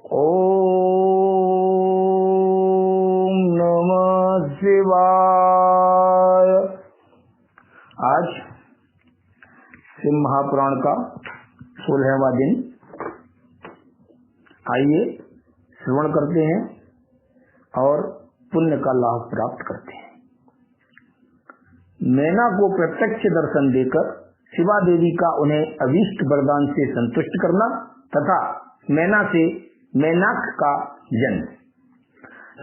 ओम नमः शिवाय। आज शिव महापुराण का 16वां दिन। आइए श्रवण करते हैं और पुण्य का लाभ प्राप्त करते हैं। मैना को प्रत्यक्ष दर्शन देकर शिवा देवी का उन्हें अभीष्ट वरदान से संतुष्ट करना तथा मैना से मैनाक का जन्म।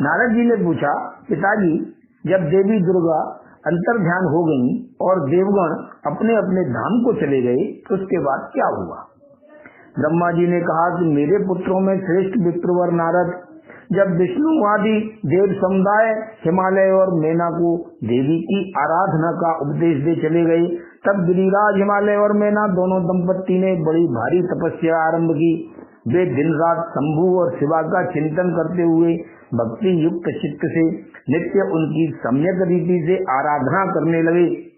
नारद जी ने पूछा, पिताजी, जब देवी दुर्गा अंतर्ध्यान हो गईं और देवगण अपने अपने धाम को चले गए तो उसके बाद क्या हुआ? ब्रह्मा जी ने कहा कि मेरे पुत्रों में श्रेष्ठ विप्रवर नारद जब विष्णु आदि देव समुदाय हिमालय और मैना को देवी की आराधना का उपदेश दे चले गए, तब गिरिराज हिमालय और मैना दोनों दंपत्ति ने बड़ी भारी तपस्या आरंभ की। वे दिन रात शंभु और शिवा का चिंतन करते हुए भक्ति युक्त चित्त से नित्य उनकी सम्यक रीति से आराधना करने लगे।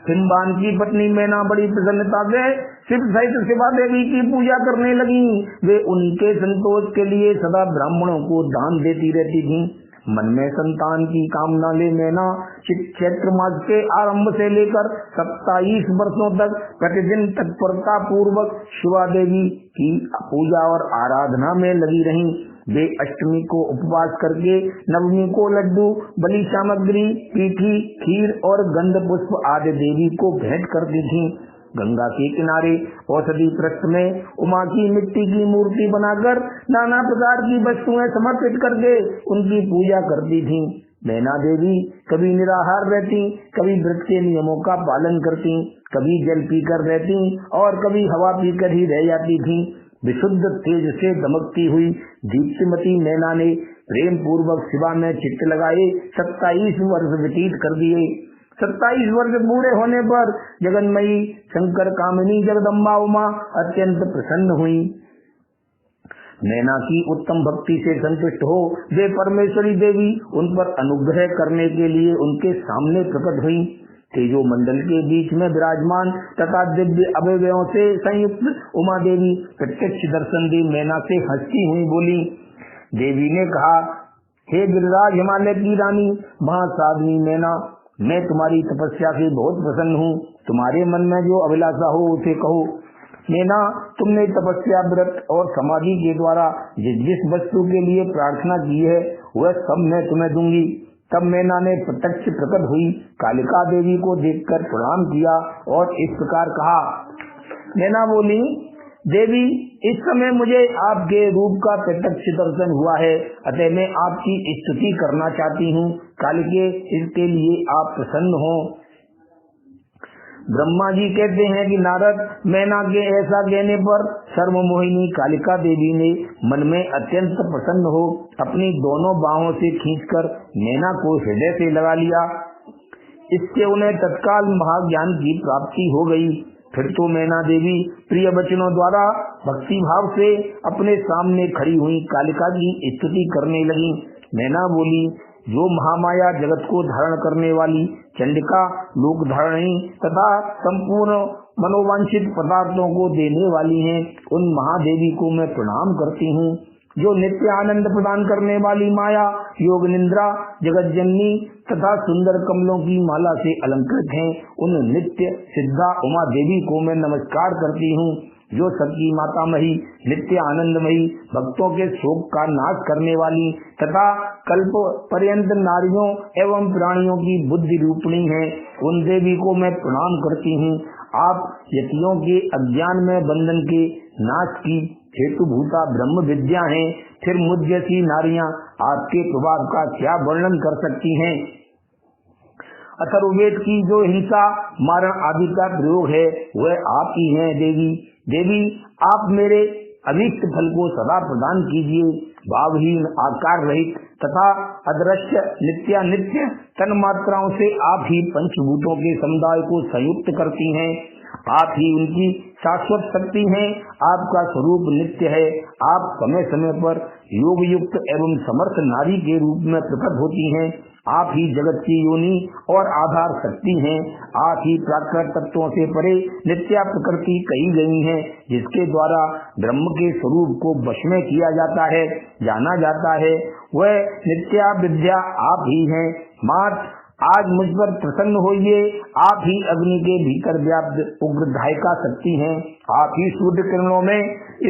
हिमवान की पत्नी मैना बड़ी प्रसन्नता से शिव सहित शिवा देवी की पूजा करने लगी। वे उनके संतोष के लिए सदा ब्राह्मणों को दान देती रहती थीं। मन में संतान की कामना ले मैना चैत्र मास के आरंभ से लेकर 27 वर्षों तक प्रतिदिन तत्परता पूर्वक शिवा देवी की पूजा और आराधना में लगी रहीं। वे अष्टमी को उपवास करके नवमी को लड्डू, बलि सामग्री, पीठी, खीर और गंध पुष्प आदि देवी को भेंट करती थीं। गंगा के किनारे औषधि पृष्ठ में उमा की मिट्टी की मूर्ति बनाकर नाना प्रकार की वस्तुएं समर्पित करके उनकी पूजा करती थीं। मैना देवी कभी निराहार रहती, कभी व्रत के नियमों का पालन करती, कभी जल पीकर रहती और कभी हवा पीकर ही रह जाती थीं। विशुद्ध तेज से दमकती हुई दीप्तिमती मैना ने प्रेम पूर्वक शिवा में चित्त लगाए 27 वर्ष व्यतीत कर दिए। 27 वर्ष पूरे होने पर जगन्मयी शंकर कामिनी जगदम्बा उमा अत्यंत प्रसन्न हुई। मैना की उत्तम भक्ति से संतुष्ट हो वे परमेश्वरी देवी उन पर अनुग्रह करने के लिए उनके सामने प्रकट हुई। तेजो मंडल के बीच में विराजमान तथा दिव्य अवयवों से संयुक्त उमा देवी प्रत्यक्ष दर्शन दी मैना से हंसती हुई बोली। देवी ने कहा, हे गिरिराज हिमालय की रानी महासाध्वी मैना, मैं तुम्हारी तपस्या से बहुत प्रसन्न हूँ। तुम्हारे मन में जो अभिलाषा हो उसे कहो। मैना, तुमने तपस्या, व्रत और समाधि के द्वारा जिस जिस वस्तु के लिए प्रार्थना की है वह सब मैं तुम्हें दूंगी। तब मैना ने प्रत्यक्ष प्रकट हुई कालिका देवी को देखकर प्रणाम किया और इस प्रकार कहा। मैना बोली, देवी, इस समय मुझे आपके रूप का प्रत्यक्ष दर्शन हुआ है, अतः मैं आपकी स्तुति करना चाहती हूँ। कालिके, इसके लिए आप प्रसन्न हो। ब्रह्मा जी कहते हैं कि नारद, मैना के ऐसा कहने पर सर्वमोहिनी कालिका देवी ने मन में अत्यंत प्रसन्न हो अपनी दोनों बाहों से खींचकर मैना को हृदय से लगा लिया। इससे उन्हें तत्काल महाज्ञान की प्राप्ति हो गई। फिर तो मैना देवी प्रिय वचनों द्वारा भक्ति भाव से अपने सामने खड़ी हुई कालिका की स्तुति करने लगी। मैना बोली, जो महामाया जगत को धारण करने वाली चंडिका, लोक धारणी तथा संपूर्ण मनोवांछित पदार्थों को देने वाली हैं, उन महादेवी को मैं प्रणाम करती हूँ। जो नित्य आनंद प्रदान करने वाली माया, योग निद्रा, जगत जननी तथा सुंदर कमलों की माला से अलंकृत हैं, उन नित्य सिद्धा उमा देवी को मैं नमस्कार करती हूँ। जो सबकी मातामही, नित्य आनंदमयी, भक्तों के शोक का नाश करने वाली तथा कल्प पर्यंत नारियों एवं प्राणियों की बुद्धि रूपणी है, उन देवी को मैं प्रणाम करती हूँ। आप यतियों के अज्ञान में बंधन के नाश की हेतुभूता ब्रह्म विद्या हैं, फिर मुझ जैसी नारियां आपके प्रभाव का क्या वर्णन कर सकती हैं। अथर्ववेद की जो हिंसा, मारण आदि का प्रयोग है वह आप ही हैं। देवी, आप मेरे अभीष्ट फल को सदा प्रदान कीजिए। भावहीन, आकार रहित तथा अदृश्य नित्यानित्य तन मात्राओं से आप ही पंचभूतों के समुदाय को संयुक्त करती हैं। आप ही उनकी शाश्वत शक्ति हैं। आपका स्वरूप नित्य है। आप समय समय पर योग युक्त एवं समर्थ नारी के रूप में प्रकट होती हैं। आप ही जगत की योनि और आधार शक्ति हैं। आप ही प्राकृत तत्वों से परे नित्या प्रकृति कही गई हैं, जिसके द्वारा ब्रह्म के स्वरूप को वश में किया जाता है, जाना जाता है। वह नित्या विद्या आप ही हैं। मात आज मुझ पर प्रसन्न होइए। आप ही अग्नि के भीतर व्याप्त उग्र धायिका शक्ति हैं। आप ही सूर्य किरणों में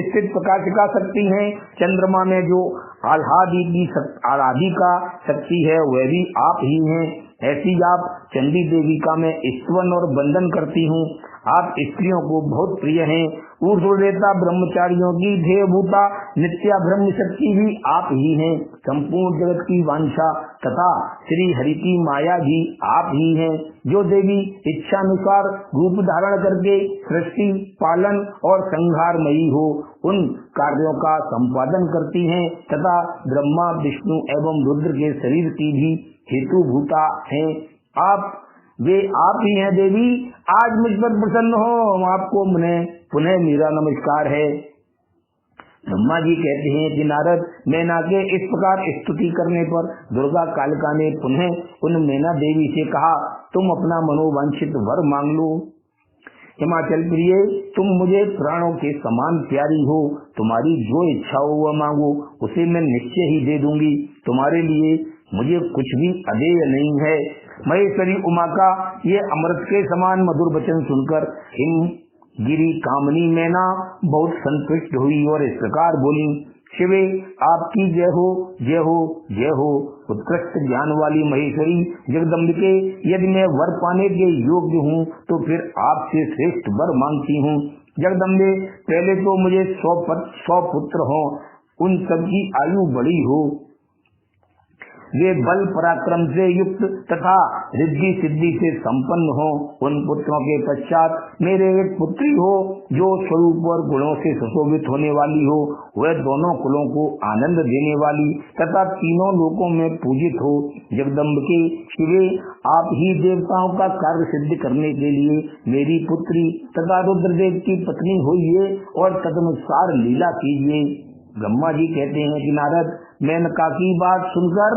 स्थित प्रकाशिका शक्ति हैं। चंद्रमा में जो आराधी का शक्ति है वह भी आप ही हैं। ऐसी आप चंडी देवी का मैं स्तवन और वंदन करती हूँ। आप स्त्रियों को बहुत प्रिय हैं। ऊर्ध्वरेता ब्रह्मचारियों की ध्येयभूता नित्या ब्रह्म शक्ति भी आप ही हैं। संपूर्ण जगत की वांछा तथा श्री हरि की माया भी आप ही हैं। जो देवी इच्छानुसार रूप धारण करके सृष्टि पालन और संहारमयी हो उन कार्यों का संपादन करती हैं तथा ब्रह्मा विष्णु एवं रुद्र के शरीर की भी हेतुभूता हैं। वे आप ही हैं देवी। आज मुझ पर प्रसन्न हो। आपको पुनः मेरा नमस्कार है। ब्रह्मा जी कहते हैं कि नारद, मैना के इस प्रकार स्तुति करने पर दुर्गा कालिका ने पुनः उन मैना देवी से कहा, तुम अपना मनोवांछित वर मांग लो। हिमाचल प्रिय, तुम मुझे प्राणों के समान प्यारी हो। तुम्हारी जो इच्छा हो वह मांगो, उसे मैं निश्चय ही दे दूंगी। तुम्हारे लिए मुझे कुछ भी अदेय नहीं है। महेश्वरी उमा का ये अमृत के समान मधुर वचन सुनकर हिमगिरी कामनी मैना बहुत संतुष्ट हुई और इस प्रकार बोली, शिवे आपकी जय हो, जय हो, जय हो। उत्कृष्ट ज्ञान वाली महेश्वरी जगदम्बिके, यदि मैं वर पाने के योग्य हूँ तो फिर आपसे श्रेष्ठ वर मांगती हूँ। जगदम्बे, पहले तो मुझे 100 पुत्र हों, उन सबकी आयु बड़ी हो, वे बल पराक्रम से युक्त तथा रिद्धि सिद्धि से संपन्न हो। उन पुत्रों के पश्चात मेरे एक पुत्री हो जो स्वरूप और गुणों से सुशोभित होने वाली हो। वह दोनों कुलों को आनंद देने वाली तथा तीनों लोकों में पूजित हो। जगदम्बिके, शिवे आप ही देवताओं का कार्य सिद्ध करने के लिए मेरी पुत्री तथा रुद्रदेव की पत्नी होइए और तदनुसार लीला कीजिए। ब्रह्मा जी कहते हैं कि नारद, मेनका की बात सुनकर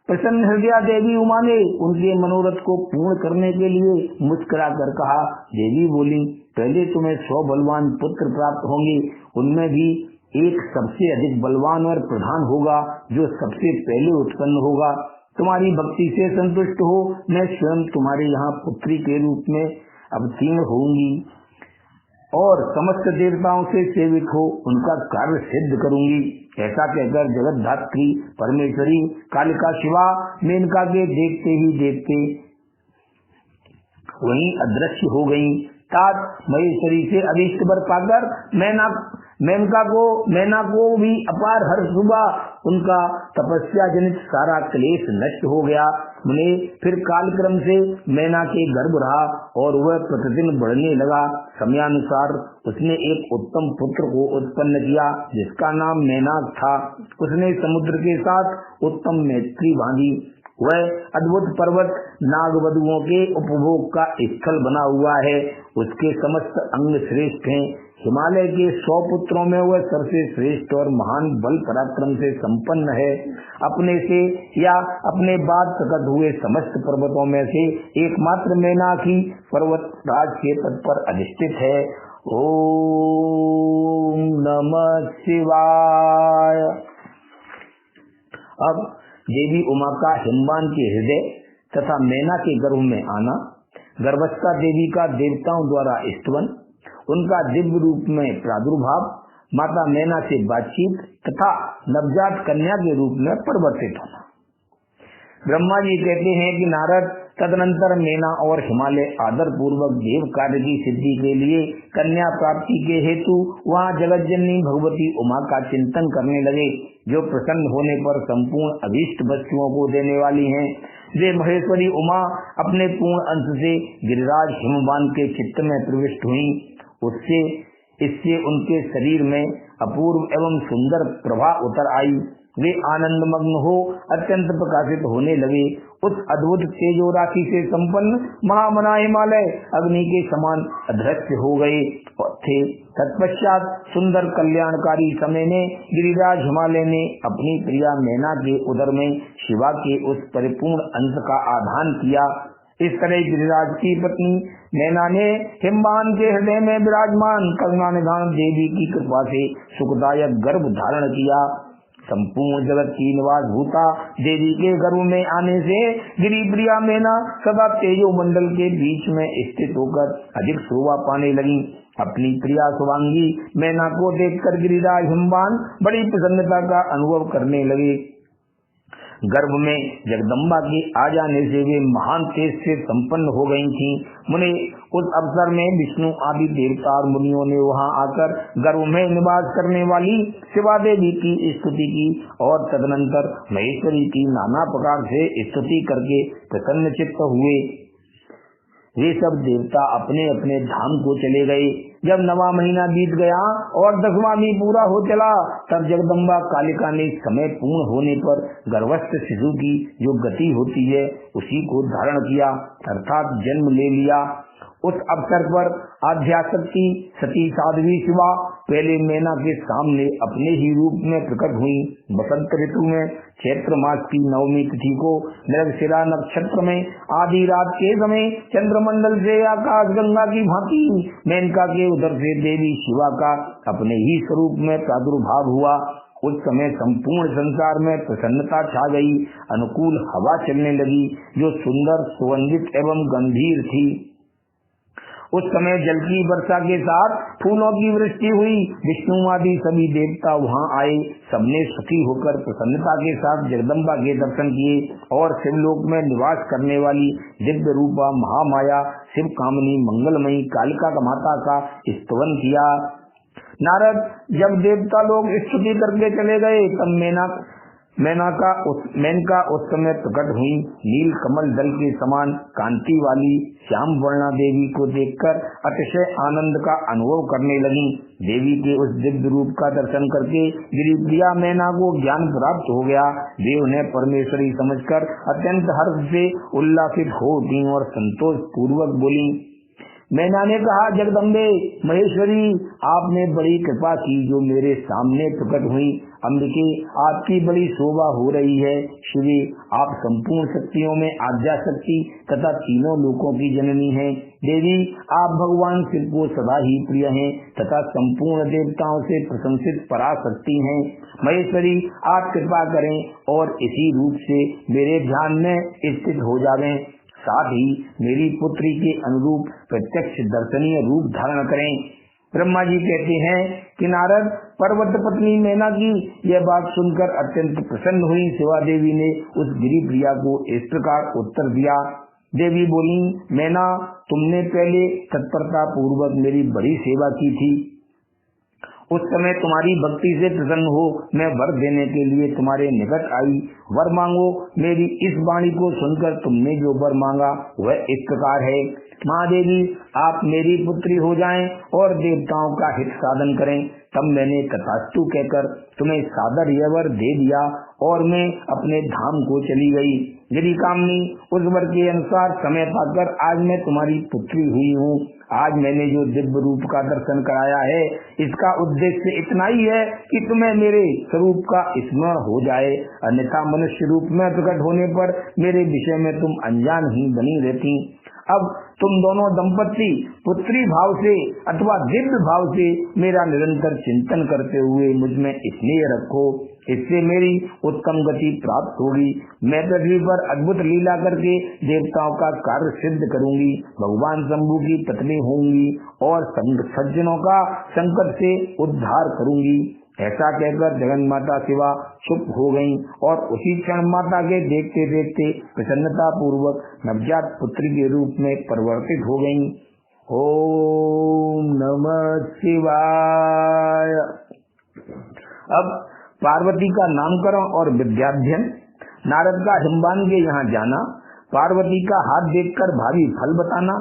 प्रसन्न हृदया देवी उमा ने उनके मनोरथ को पूर्ण करने के लिए मुस्कुरा कर कहा। देवी बोली, पहले तुम्हें 100 बलवान पुत्र प्राप्त होंगे। उनमें भी एक सबसे अधिक बलवान और प्रधान होगा जो सबसे पहले उत्पन्न होगा। तुम्हारी भक्ति से संतुष्ट हो मैं स्वयं तुम्हारे यहाँ पुत्री के रूप में अवतीर्ण होंगी और समस्त देवताओं से सेवित हो उनका कार्य सिद्ध करूंगी। ऐसा कहकर जगत धात्री परमेश्वरी कालिका शिवा मेनका के देखते ही देखते वहीं अदृश्य हो गई। तात महेश्वरी से अभीष्ट वर पाकर मैना को भी अपार हर्ष हुआ। उनका तपस्या जनित सारा क्लेश नष्ट हो गया। मुने फिर कालक्रम से मैना के गर्भ रहा और वह प्रतिदिन बढ़ने लगा। समयानुसार उसने एक उत्तम पुत्र को उत्पन्न किया जिसका नाम मैनाक था। उसने समुद्र के साथ उत्तम मैत्री बांधी। वह अद्भुत पर्वत नागवधुओं के उपभोग का स्थल बना हुआ है। उसके समस्त अंग श्रेष्ठ हैं। हिमालय के 100 पुत्रों में वह सबसे श्रेष्ठ और महान बल पराक्रम से संपन्न है। अपने से या अपने बाद प्रकट हुए समस्त पर्वतों में से एकमात्र मैनाक ही पर्वत राज के तट पर अधिष्ठित है। ओम नमः शिवाय। अब देवी उमा का हिमवान के हृदय तथा मैना के गर्भ में आना, गर्भस्था देवी का देवताओं द्वारा स्तवन, उनका दिव्य रूप में प्रादुर्भाव, माता मैना से बातचीत तथा नवजात कन्या के रूप में परिवर्तित होना। ब्रह्मा जी कहते हैं कि नारद, तदनंतर मैना और हिमालय आदर पूर्वक देव कार्य की सिद्धि के लिए कन्या प्राप्ति के हेतु वहाँ जगतजननी भगवती उमा का चिंतन करने लगे, जो प्रसन्न होने पर संपूर्ण अभीष्ट वस्तुओं को देने वाली हैं। वे महेश्वरी उमा अपने पूर्ण अंश से गिरिराज हिमवान के चित्त में प्रविष्ट हुई। उससे इससे उनके शरीर में अपूर्व एवं सुंदर प्रभा उतर आई। वे आनंदमग्न हो अत्यंत प्रकाशित होने लगे। उस अद्भुत तेजो राशि से संपन्न महामना हिमालय अग्नि के समान अदृश्य हो गए थे। तत्पश्चात सुंदर कल्याणकारी समय में गिरिराज हिमालय ने अपनी प्रिया मैना के उदर में शिवा के उस परिपूर्ण अंश का आधान किया। इस तरह गिरिराज की पत्नी मैना ने हिमवान के हृदय में विराजमान करुणा निधान देवी की कृपा से सुखदायक गर्भ धारण किया। संपूर्ण जगत की निवास भूता देवी के गर्भ में आने से गिरि प्रिया मैना सदा तेजो मंडल के बीच में स्थित होकर अधिक शोभा पाने लगी। अपनी प्रिया शुभांगी मैना को देखकर गिरिराज हिमवान बड़ी प्रसन्नता का अनुभव करने लगे। गर्भ में जगदम्बा के आ जाने से वे महान तेज से संपन्न हो गई थीं। मुने उस अवसर में विष्णु आदि देवता और मुनियों ने वहां आकर गर्भ में निवास करने वाली शिवा देवी की स्तुति की और तदनंतर महेश्वरी की नाना प्रकार से स्तुति करके प्रसन्न चित्त हुए। वे सब देवता अपने अपने धाम को चले गए। जब 9वां महीना बीत गया और 10वां भी पूरा हो चला, तब जगदम्बा कालिका ने समय पूर्ण होने पर गर्भस्थ शिशु की जो गति होती है उसी को धारण किया अर्थात जन्म ले लिया। उस अवसर पर आद्याशक्ति सती साध्वी शिवा पहले मैना के सामने अपने ही रूप में प्रकट हुई। बसंत ऋतु में चैत्र मास की 9वीं तिथि को मृगशिरा नक्षत्र में आधी रात के समय चंद्रमंडल से आकाश गंगा की भांति मेनका के उदर से देवी शिवा का अपने ही स्वरूप में प्रादुर्भाव हुआ। उस समय संपूर्ण संसार में प्रसन्नता छा गई। अनुकूल हवा चलने लगी जो सुंदर सुगंधित एवं गंभीर थी। उस समय जल की वर्षा के साथ फूलों की वृष्टि हुई। विष्णु आदि सभी देवता वहां आए। सबने सुखी होकर प्रसन्नता के साथ जगदम्बा के दर्शन किए और शिवलोक में निवास करने वाली दिव्य रूपा महामाया शिव कामनी मंगलमयी कालिका माता का स्तवन किया। नारद जब देवता लोग स्तुति करके चले गए तब मेनका उस समय प्रकट हुई। नील कमल दल के समान कांति वाली श्याम वर्णा देवी को देखकर अतिशय आनंद का अनुभव करने लगी। देवी के उस दिव्य रूप का दर्शन करके गिरिप्रिया मैना को ज्ञान प्राप्त हो गया। वे उन्हें परमेश्वरी समझकर अत्यंत हर्ष से उल्लासित हो उठी और संतोष पूर्वक बोली। मैना ने कहा, जगदम्बे महेश्वरी, आपने बड़ी कृपा की जो मेरे सामने प्रकट हुई। अम्बिके, आपकी बड़ी शोभा हो रही है। शिवे, आप संपूर्ण शक्तियों में आद्या शक्ति तथा तीनों लोकों की जननी हैं। देवी, आप भगवान शिव को सदा ही प्रिय हैं तथा संपूर्ण देवताओं से प्रशंसित पराशक्ति हैं। महेश्वरी, आप कृपा करें और इसी रूप से मेरे ध्यान में स्थित हो जावें। साथ ही मेरी पुत्री के अनुरूप प्रत्यक्ष दर्शनीय रूप धारण करें। ब्रह्मा जी कहते हैं कि नारद, पर्वत पत्नी मैना की यह बात सुनकर अत्यंत प्रसन्न हुई। शिवा देवी ने उस गिरि प्रिया को इस प्रकार उत्तर दिया। देवी बोली, मैना, तुमने पहले तत्परता पूर्वक मेरी बड़ी सेवा की थी। उस समय तुम्हारी भक्ति से प्रसन्न हो मैं वर देने के लिए तुम्हारे निकट आई। वर मांगो। मेरी इस वाणी को सुनकर तुमने जो वर मांगा वह इस प्रकार है। महादेवी, आप मेरी पुत्री हो जाएं और देवताओं का हित साधन करें। तब मैंने तथास्तु कहकर तुम्हें सादर यह वर दे दिया और मैं अपने धाम को चली गई। गिरि कामनी, उस वर के अनुसार समय पाकर आज मैं तुम्हारी पुत्री हुई हूँ। आज मैंने जो दिव्य रूप का दर्शन कराया है इसका उद्देश्य इतना ही है कि तुम्हें मेरे स्वरूप का स्मरण हो जाए, अन्यथा मनुष्य रूप में प्रकट होने पर मेरे विषय में तुम अनजान ही बनी रहती। अब तुम दोनों दंपत्ति पुत्री भाव से अथवा दिव्य भाव से मेरा निरंतर चिंतन करते हुए मुझ में स्नेह रखो। इससे मेरी उत्तम गति प्राप्त होगी। मैं पृथ्वी पर अद्भुत लीला करके देवताओं का कार्य सिद्ध करूंगी। भगवान शंभु की पत्नी होंगी और सज्जनों का संकट से उद्धार करूंगी। ऐसा कहकर जगन माता शिवा चुप हो गईं और उसी क्षण माता के देखते देखते प्रसन्नता पूर्वक नवजात पुत्री के रूप में परिवर्तित हो गईं। ओम नमः शिवाय। अब पार्वती का नामकरण और विद्याध्ययन। नारद का हिमवान के यहाँ जाना, पार्वती का हाथ देखकर भावी फल बताना,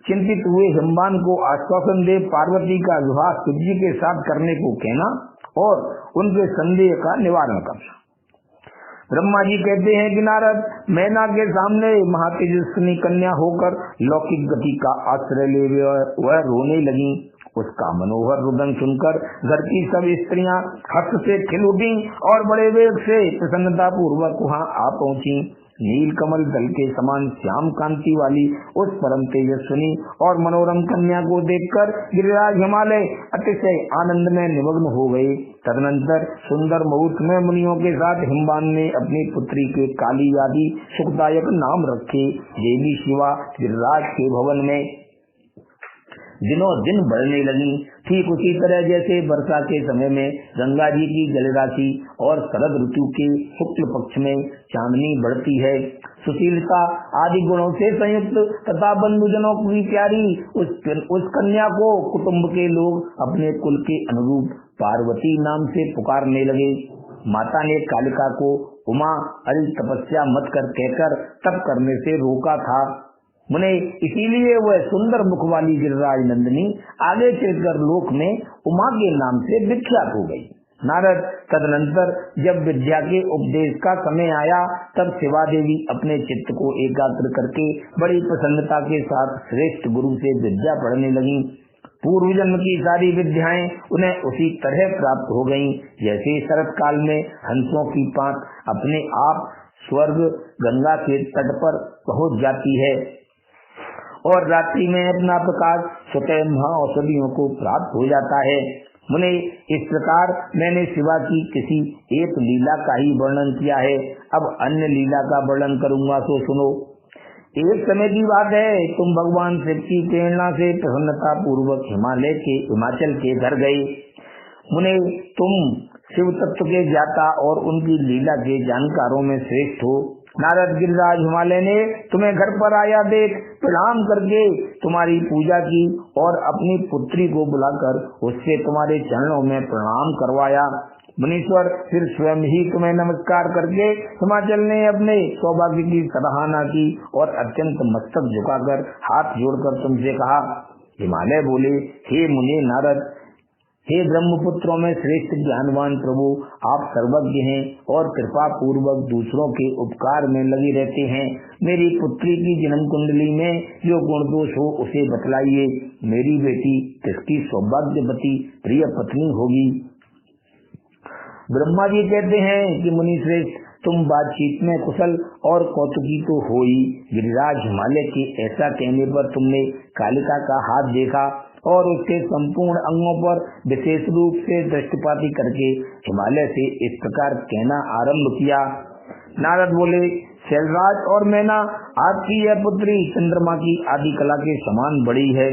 चिंतित हुए हिमवान को आश्वासन दे पार्वती का विवाह शिव जी के साथ करने को कहना और उनके संदेह का निवारण करना। ब्रह्मा जी कहते हैं कि नारद, मैना के सामने महातेजस्विनी कन्या होकर लौकिक गति का आश्रय ले वह रोने लगी। उसका मनोहर रुदन सुनकर घर की सब स्त्रियां हर्ष से खिल उठी और बड़े वेग से प्रसन्नता पूर्वक वहां आ पहुंची। नील कमल दल के समान श्याम कांति वाली उस परम तेजस्विनी और मनोरम कन्या को देखकर गिरिराज हिमालय अतिशय आनंद में निमग्न हो गए। तदनंतर सुंदर मुहूर्त में मुनियों के साथ हिमवान ने अपनी पुत्री के काली आदि सुखदायक नाम रखे। देवी शिवा गिरिराज के भवन में दिनों दिन बढ़ने लगी। ठीक उसी तरह जैसे वर्षा के समय में गंगा जी की जलराशि और शरद ऋतु के शुक्ल पक्ष में चांदनी बढ़ती है। सुशीलता आदि गुणों से संयुक्त तथा बंधुजनों की प्यारी उस कन्या को कुटुंब के लोग अपने कुल के अनुरूप पार्वती नाम से पुकारने लगे। माता ने कालिका को उमा अरे तपस्या मत कर कहकर तप करने से रोका था। मुने इसीलिए वह सुंदर मुख वाली गिरिराज नंदिनी आगे चलकर लोक में उमा के नाम से विख्यात हो गई। नारद, तदनंतर जब विद्या के उपदेश का समय आया तब शिवा देवी अपने चित्त को एकाग्र करके बड़ी प्रसन्नता के साथ श्रेष्ठ गुरु से विद्या पढ़ने लगी। पूर्व जन्म की सारी विद्याएं उन्हें उसी तरह प्राप्त हो गईं, जैसे शरत काल में हंसों की पांख अपने आप स्वर्ग गंगा के तट पर पहुंच जाती है और रात्रि में अपना प्रकाश स्वतः महाऔषधियों को प्राप्त हो जाता है। मुने, इस प्रकार मैंने शिवा की किसी एक लीला का ही वर्णन किया है। अब अन्य लीला का वर्णन करूंगा तो सुनो। एक समय की बात है, तुम भगवान शिव की प्रेरणा से प्रसन्नता पूर्वक हिमाचल के घर गए। मुने, तुम शिव तत्व के ज्ञाता और उनकी लीला के जानकारों में श्रेष्ठ हो। नारद, गिरिराज हिमालय ने तुम्हें घर पर आया देख प्रणाम करके तुम्हारी पूजा की और अपनी पुत्री को बुलाकर उससे तुम्हारे चरणों में प्रणाम करवाया। मुनीश्वर फिर स्वयं ही तुम्हें नमस्कार करके हिमाचल ने अपने सौभाग्य की सराहना की और अत्यंत मस्तक झुकाकर हाथ जोड़कर तुमसे कहा। हिमालय बोले, हे मुने नारद, हे ब्रह्मपुत्रों में श्रेष्ठ ज्ञानवान प्रभु, आप सर्वज्ञ हैं और कृपा पूर्वक दूसरों के उपकार में लगे रहते हैं। मेरी पुत्री की जन्म कुंडली में जो गुण दोष हो उसे बतलाइए। मेरी बेटी किसकी सौभाग्यवती प्रिय पत्नी होगी? ब्रह्मा जी कहते हैं कि मुनि श्रेष्ठ, तुम बातचीत में कुशल और कौतुकी तो हो ही। गिरिराज हिमालय के ऐसा कहने पर तुमने कालिका का हाथ देखा और उसके संपूर्ण अंगों पर विशेष रूप से दृष्टिपाती करके हिमालय से इस प्रकार कहना आरंभ किया। नारद बोले, शैलराज और मैना, आपकी यह पुत्री चंद्रमा की आदि कला के समान बड़ी है।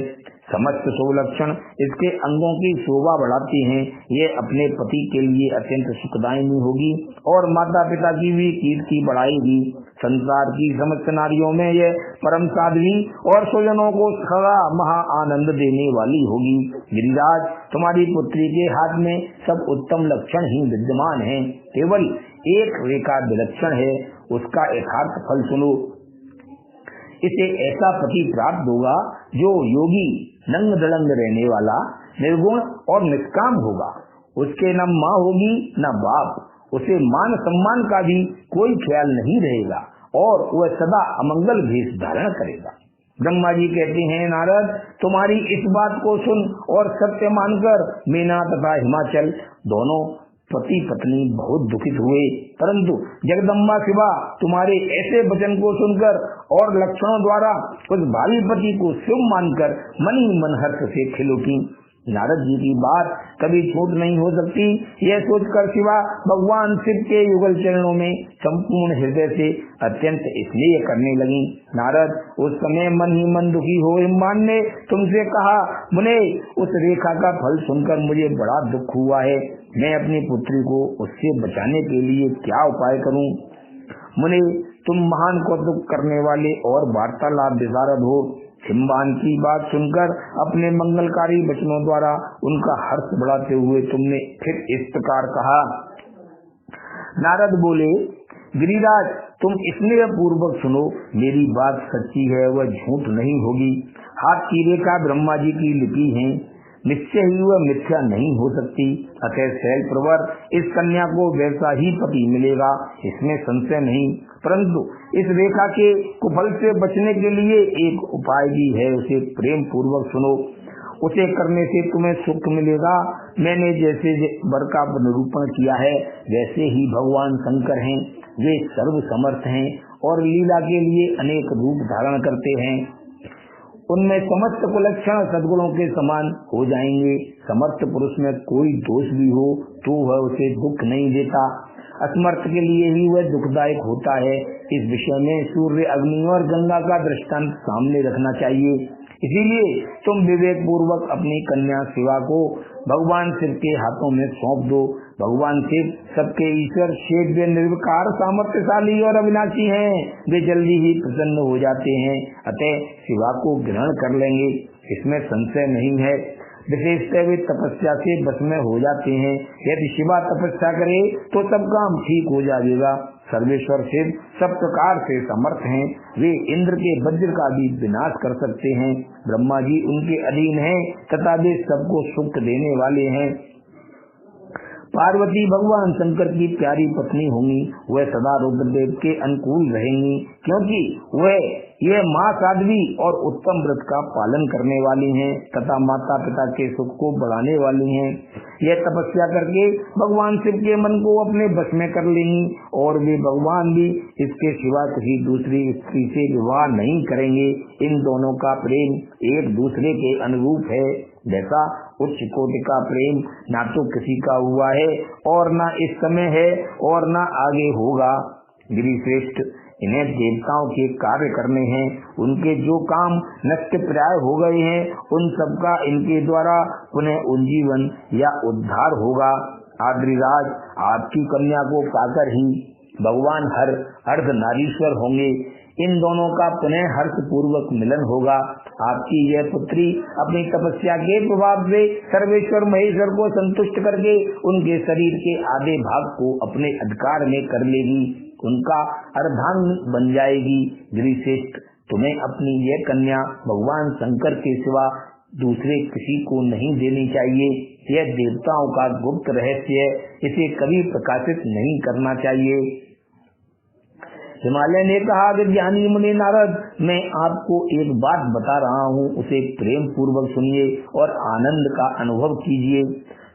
समस्त सुलक्षण इसके अंगों की शोभा बढ़ाते हैं। ये अपने पति के लिए अत्यंत सुखदायिनी होगी और माता पिता की भी कीर्ति बढ़ाएगी। संसार की समस्त नारियों में यह परम साध्वी और स्वजनों को सदा महा आनंद देने वाली होगी। गिरिराज, तुम्हारी पुत्री के हाथ में सब उत्तम लक्षण ही विद्यमान हैं। केवल एक रेखा विलक्षण है, उसका यथार्थ फल सुनो। इसे ऐसा पति प्राप्त होगा जो योगी, नंग दड़ंग रहने वाला, निर्गुण और निष्काम होगा। उसके न माँ होगी न बाप, उसे मान सम्मान का भी कोई ख्याल नहीं रहेगा और वह सदा अमंगल भेष धारण करेगा। ब्रह्मा जी कहते हैं, नारद, तुम्हारी इस बात को सुन और सत्य मानकर मीना तथा हिमाचल दोनों पति पत्नी बहुत दुखित हुए, परंतु जगदम्बा शिवा तुम्हारे ऐसे वचन को सुनकर और लक्षणों द्वारा उस भावी पति को शुभ मानकर मन ही मन हर्ष से खिल उठी। नारद जी की बात कभी छूट नहीं हो सकती, यह सोचकर शिवा भगवान शिव के युगल चरणों में संपूर्ण हृदय से अत्यंत स्नेह करने लगी। नारद, उस समय मन ही मन दुखी हो हिमवान ने तुमसे कहा, मुने, उस रेखा का फल सुनकर मुझे बड़ा दुख हुआ है। मैं अपनी पुत्री को उससे बचाने के लिए क्या उपाय करूं? मुने, तुम महान कौतुक करने वाले और वार्तालाप विशारद हो। हिमवान की बात सुनकर अपने मंगलकारी वचनों द्वारा उनका हर्ष बढ़ाते हुए तुमने फिर इस प्रकार कहा। नारद बोले, गिरिराज, तुम स्नेह पूर्वक सुनो, मेरी बात सच्ची है, वह झूठ नहीं होगी। हाथ की रेखा ब्रह्मा जी की लिपि है, निश्चय ही वह मिथ्या नहीं हो सकती। अतः शैल प्रवर इस कन्या को वैसा ही पति मिलेगा, इसमें संशय नहीं। परंतु इस रेखा के कुफल से बचने के लिए एक उपाय भी है, उसे प्रेम पूर्वक सुनो। उसे करने से तुम्हें सुख मिलेगा। मैंने जैसे वर का निरूपण किया है वैसे ही भगवान शंकर हैं। वे सर्व समर्थ हैं और लीला के लिए अनेक रूप धारण करते हैं। उनमें समस्त कुलक्षण सद्गुणों के समान हो जाएंगे। समर्थ पुरुष में कोई दोष भी हो तो वह उसे दुख नहीं देता, असमर्थ के लिए ही वह दुखदायक होता है। इस विषय में सूर्य, अग्नि और गंगा का दृष्टांत सामने रखना चाहिए। इसीलिए तुम विवेक पूर्वक अपनी कन्या शिवा को भगवान शिव के हाथों में सौंप दो। भगवान शिव सबके ईश्वर, सेव्य, निर्विकार, सामर्थ्यशाली और अविनाशी हैं। वे जल्दी ही प्रसन्न हो जाते हैं, अतः शिवा को ग्रहण कर लेंगे, इसमें संशय नहीं है। विशेषतः वे तपस्या से बस में हो जाते हैं। यदि शिवा तपस्या करे तो सब काम ठीक हो जाएगा। सर्वेश्वर शिव सब प्रकार से समर्थ हैं। वे इंद्र के वज्र का भी विनाश कर सकते हैं। ब्रह्मा जी उनके अधीन हैं तथा वे सबको सुख देने वाले हैं। पार्वती भगवान शंकर की प्यारी पत्नी होंगी। वह सदा रुद्रदेव के अनुकूल रहेंगी, क्योंकि वह ये माँ साध्वी और उत्तम व्रत का पालन करने वाली हैं तथा माता पिता के सुख को बढ़ाने वाली हैं। यह तपस्या करके भगवान शिव के मन को अपने बस में कर लेंगी और वे भगवान भी इसके सिवा किसी दूसरी स्त्री से विवाह नहीं करेंगे। इन दोनों का प्रेम एक दूसरे के अनुरूप है। जैसा उच्च कोटि का प्रेम ना तो किसी का हुआ है और ना इस समय है और ना आगे होगा। गिरिश्रेष्ठ, इन्हें देवताओं के कार्य करने हैं। उनके जो काम नष्ट प्राय हो गए हैं उन सबका इनके द्वारा पुनः उज्जीवन या उद्धार होगा। आद्रिराज, आपकी कन्या को पाकर ही भगवान हर अर्ध नारीश्वर होंगे। इन दोनों का पुनः हर्ष पूर्वक मिलन होगा। आपकी यह पुत्री अपनी तपस्या के प्रभाव से सर्वेश्वर महेश्वर को संतुष्ट करके उनके शरीर के आधे भाग को अपने अधिकार में कर लेगी, उनका अर्धांग बन जाएगी। गिरिश्रेष्ठ, तुम्हें अपनी यह कन्या भगवान शंकर के सिवा दूसरे किसी को नहीं देनी चाहिए। यह देवताओं का गुप्त रहस्य है, इसे कभी प्रकाशित नहीं करना चाहिए। हिमालय ने कहा कि ज्ञानी मुनि नारद, मैं आपको एक बात बता रहा हूँ, उसे प्रेम पूर्वक सुनिए और आनंद का अनुभव कीजिए।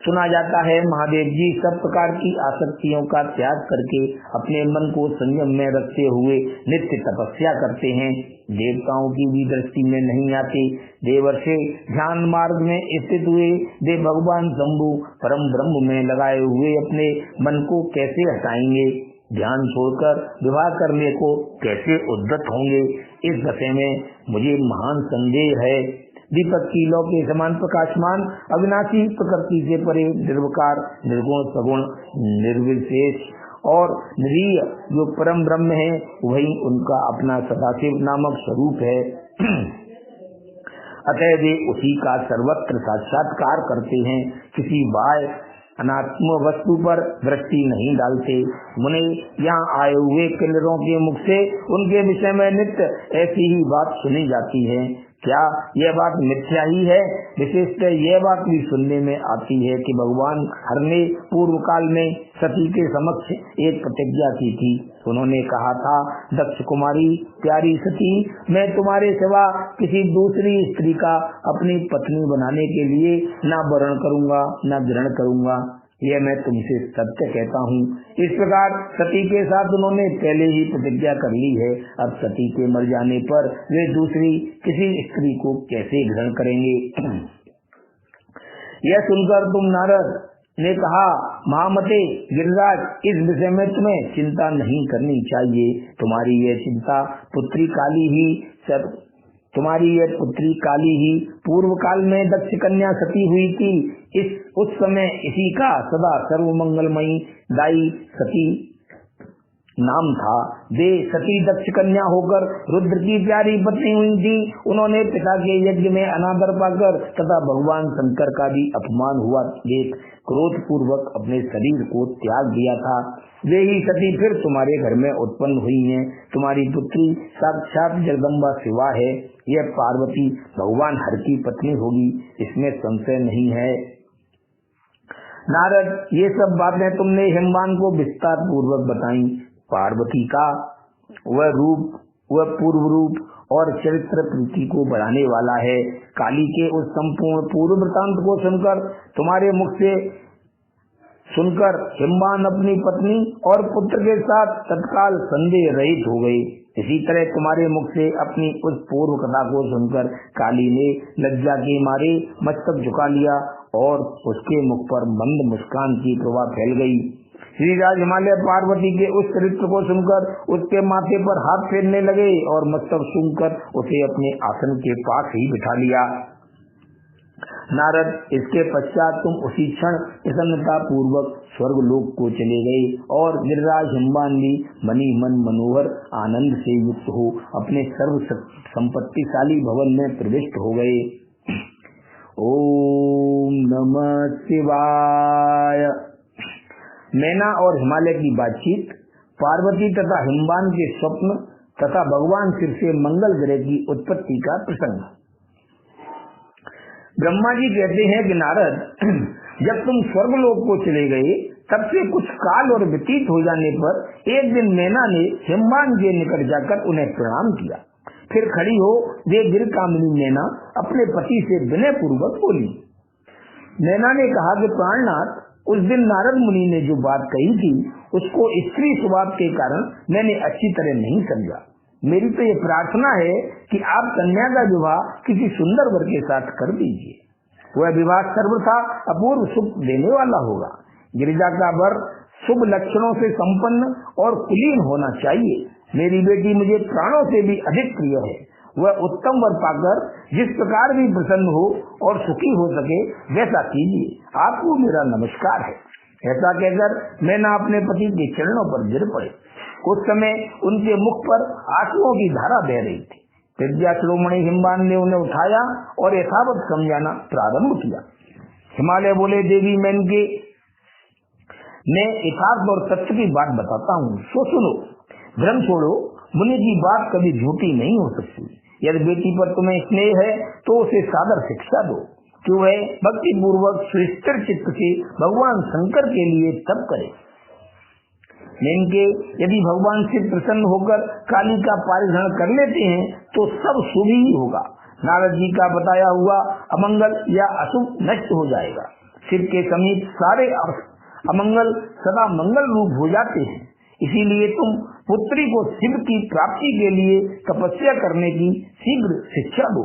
सुना जाता है महादेव जी सब प्रकार की आसक्तियों का त्याग करके अपने मन को संयम में रखते हुए नित्य तपस्या करते हैं। देवताओं की भी दृष्टि में नहीं आते। देवर्षि ध्यान मार्ग में स्थित हुए वे भगवान शंभु परम ब्रह्म में लगाए हुए अपने मन को कैसे हटाएंगे? ध्यान छोड़कर विवाह करने को कैसे उद्यत होंगे? इस विषय में मुझे महान संदेह है। दीपक की लौ के समान प्रकाशमान, अविनाशी, प्रकृति से परे, निर्विकार, निर्गुण, सगुण, निर्विशेष और निरीय जो परम ब्रह्म है, वही उनका अपना सदाशिव नामक स्वरूप है। अतः वे उसी का सर्वत्र साक्षात्कार करते हैं, किसी बाह्य अनात्म वस्तु पर दृष्टि नहीं डालते। मुने यहाँ आए हुए किन्नरों के मुख से उनके विषय में नित्य ऐसी ही बात सुनी जाती है। क्या यह बात मिथ्या ही है? विशेषतः यह बात भी सुनने में आती है कि भगवान हर ने पूर्व काल में सती के समक्ष एक प्रतिज्ञा की थी। उन्होंने कहा था, दक्ष कुमारी प्यारी सती, मैं तुम्हारे सिवा किसी दूसरी स्त्री का अपनी पत्नी बनाने के लिए न वरण करूंगा न ग्रहण करूंगा। यह मैं तुमसे सत्य कहता हूँ। इस प्रकार सती के साथ उन्होंने पहले ही प्रतिज्ञा कर ली है। अब सती के मर जाने पर वे दूसरी किसी स्त्री को कैसे ग्रहण करेंगे? यह सुनकर तुम नारद ने कहा, महामते गिरिराज, इस विषय में तुम्हें चिंता नहीं करनी चाहिए। तुम्हारी यह पुत्री काली ही पूर्व काल में दक्ष कन्या सती हुई थी। उस समय इसी का सदा सर्वमंगलमयी दाई सती नाम था। वे सती दक्ष कन्या होकर रुद्र की प्यारी पत्नी हुई थी। उन्होंने पिता के यज्ञ में अनादर पाकर तथा भगवान शंकर का भी अपमान हुआ देख क्रोध पूर्वक अपने शरीर को त्याग दिया था। वे ही सती फिर तुम्हारे घर में उत्पन्न हुई हैं। तुम्हारी पुत्री साक्षात जगदम्बा शिवा है। यह पार्वती भगवान हर की पत्नी होगी, इसमें संशय नहीं है। नारद, ये सब बातें तुमने हिमवान को विस्तार पूर्वक बताई। पार्वती का वह रूप, वह पूर्व रूप और चरित्र प्रीति को बढ़ाने वाला है। काली के उस संपूर्ण पूर्व वृतांत को सुनकर तुम्हारे मुख से सुनकर हिमवान अपनी पत्नी और पुत्र के साथ तत्काल संदेह रहित हो गए। इसी तरह तुम्हारे मुख से अपनी उस पूर्व कथा को सुनकर काली ने लज्जा के मारे मस्तक झुका लिया और उसके मुख पर मंद मुस्कान की प्रभा फैल गई। श्रीराज हिमालय पार्वती के उस चरित्र को सुनकर उसके माथे पर हाथ फेरने लगे और मस्तक सूंघकर उसे अपने आसन के पास ही बिठा लिया। नारद, इसके पश्चात तुम उसी क्षण प्रसन्नता पूर्वक स्वर्ग लोक को चले गए और गिरिराज हिमवान भी मनी मन मनोहर आनंद से युक्त हो अपने सर्व संपत्तिशाली भवन में प्रविष्ट हो गए। ओम नमः शिवाय। मैना और हिमालय की बातचीत, पार्वती तथा हिमवान के स्वप्न तथा भगवान शिव से मंगल ग्रह की उत्पत्ति का प्रसंग। ब्रह्मा जी कहते हैं कि नारद, जब तुम स्वर्गलोक को चले गए तब से कुछ काल और व्यतीत हो जाने पर एक दिन मैना ने हिमवान के निकट जाकर उन्हें प्रणाम किया। फिर खड़ी हो वे गिर कामिनी मैना अपने पति से विनय पूर्वक बोली। मैना ने कहा कि प्राणनाथ, उस दिन नारद मुनि ने जो बात कही थी उसको स्त्री स्वभाव के कारण मैंने अच्छी तरह नहीं समझा। मेरी तो ये प्रार्थना है कि आप कन्या का विवाह किसी सुंदर वर के साथ कर दीजिए। वह विवाह सर्वथा अपूर्व सुख देने वाला होगा। गिरिजा का वर शुभ लक्षणों से संपन्न और कुलीन होना चाहिए। मेरी बेटी मुझे प्राणों से भी अधिक प्रिय है। वह उत्तम वर पाकर जिस प्रकार भी प्रसन्न हो और सुखी हो सके वैसा कीजिए। आपको मेरा नमस्कार है। ऐसा कहकर मैना अपने पति के चरणों पर गिर पड़े। उस समय उनके मुख पर आंसुओं की धारा बह रही थी। विद्या शिरोमणि हिमवान ने उन्हें उठाया और यथावत समझाना प्रारंभ किया। हिमालय बोले, देवी मेनके, मैं यथार्थ और सत्य की बात बताता हूँ, सो सुनो। भ्रम छोड़ो, मुनि की बात कभी झूठी नहीं हो सकती। यदि बेटी पर तुम्हें स्नेह है तो उसे सादर शिक्षा दो कि वह भक्ति पूर्वक सुस्थिर चित्त से भगवान शंकर के लिए तप करे। मेनके, यदि भगवान से प्रसन्न होकर काली का परिहरण कर लेते हैं तो सब शुभ ही होगा। नारद जी का बताया हुआ अमंगल या अशुभ नष्ट हो जाएगा। शिव के समीप सारे अमंगल सदा मंगल रूप हो जाते हैं। इसीलिए तुम पुत्री को शिव की प्राप्ति के लिए तपस्या करने की शीघ्र शिक्षा दो।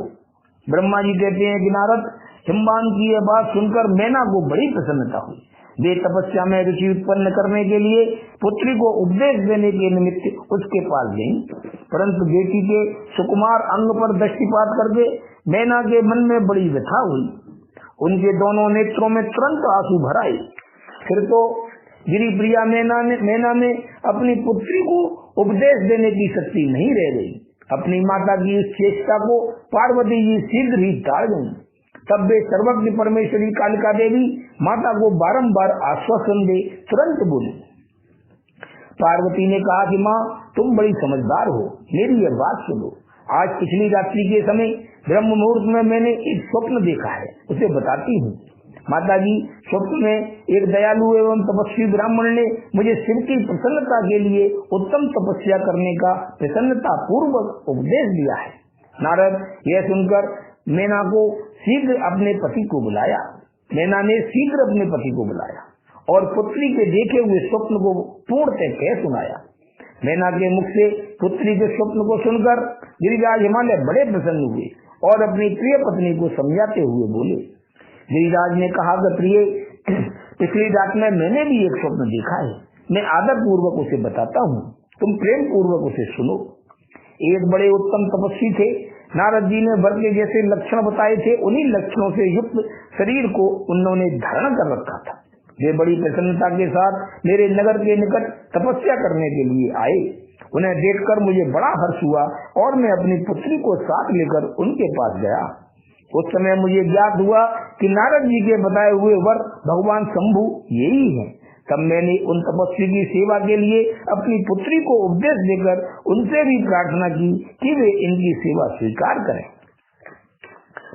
ब्रह्मा जी कहते हैं कि नारद, हिमवान की यह बात सुनकर मैना को बड़ी प्रसन्नता हुई। वे तपस्या में रुचि उत्पन्न करने के लिए पुत्री को उपदेश देने के निमित्त उसके पास गयी, परंतु बेटी के सुकुमार अंग पर दृष्टिपात करके मैना के मन में बड़ी व्यथा हुई। उनके दोनों नेत्रों में तुरंत आंसू भर आए। फिर तो गिरी प्रिया मैना में अपनी पुत्री को उपदेश देने की शक्ति नहीं रह गई। अपनी माता की इस चेष्टा को पार्वती जी शीघ्र ही टाल गयी। तब वे सर्वज्ञ परमेश्वरी कालिका देवी माता को बारंबार आश्वासन दे तुरंत बोली। पार्वती ने कहा कि माँ, तुम बड़ी समझदार हो, मेरी यह बात सुनो। आज पिछली रात्रि के समय ब्रह्म मुहूर्त में मैंने एक स्वप्न देखा है, उसे बताती हूँ। माता जी, स्वप्न में एक दयालु एवं तपस्वी ब्राह्मण ने मुझे शिव की प्रसन्नता के लिए उत्तम तपस्या करने का प्रसन्नता पूर्वक उपदेश दिया है। नारद, यह सुनकर मैना को शीघ्र अपने पति को बुलाया। मैना ने शीघ्र अपने पति को बुलाया और पुत्री के देखे हुए स्वप्न को पूर्णतः कह सुनाया। मैना के मुख से पुत्री के स्वप्न को सुनकर गिरिराज हिमालय बड़े प्रसन्न हुए और अपनी प्रिय पत्नी को समझाते हुए बोले। गिरिराज ने कहा कि प्रिय, पिछली रात में मैंने भी एक स्वप्न देखा है। मैं आदर पूर्वक उसे बताता हूँ, तुम प्रेम पूर्वक उसे सुनो। एक बड़े उत्तम तपस्वी थे। नारद जी ने वर के जैसे लक्षण बताए थे, उन्हीं लक्षणों से युक्त शरीर को उन्होंने धारण कर रखा था। वे बड़ी प्रसन्नता के साथ मेरे नगर के निकट तपस्या करने के लिए आए। उन्हें देखकर मुझे बड़ा हर्ष हुआ और मैं अपनी पुत्री को साथ लेकर उनके पास गया। उस समय मुझे ज्ञात हुआ कि नारद जी के बताए हुए वर भगवान शंभु यही हैं। तब मैंने उन तपस्वी की सेवा के लिए अपनी पुत्री को उपदेश देकर उनसे भी प्रार्थना की कि वे इनकी सेवा स्वीकार करें,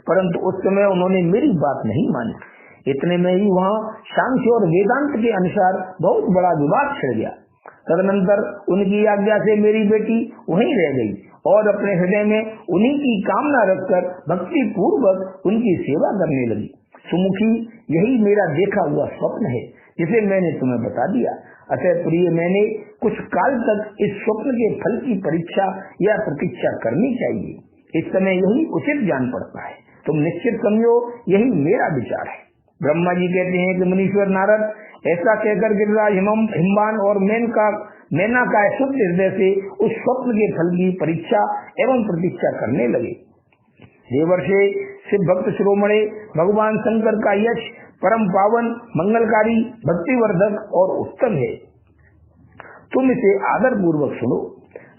परंतु उस समय उन्होंने मेरी बात नहीं मानी। इतने में ही वहाँ सांख्य और वेदांत के अनुसार बहुत बड़ा विवाद छिड़ गया। तदनंतर उनकी आज्ञा से मेरी बेटी वहीं रह गई और अपने हृदय में उन्हीं की कामना रखकर भक्ति पूर्वक उनकी सेवा करने लगी। सुमुखी, यही मेरा देखा हुआ स्वप्न है जिसे मैंने तुम्हें बता दिया। अतः प्रिय, मैंने कुछ काल तक इस स्वप्न के फल की परीक्षा या प्रतीक्षा करनी चाहिए। इस समय यही उचित जान पड़ता है। तुम निश्चित समझो, यही मेरा विचार है। ब्रह्मा जी कहते हैं कि मुनीश्वर नारद ऐसा कहकर गिरिराज हिमवान और मेनका शुद्ध हृदय से उस स्वप्न के फल की परीक्षा एवं प्रतीक्षा करने लगे। देवर्षि शिव भक्त शिरोमणि भगवान शंकर का यश परम पावन, मंगलकारी, भक्तिवर्धक और उत्तम है। तुम इसे आदर पूर्वक सुनो।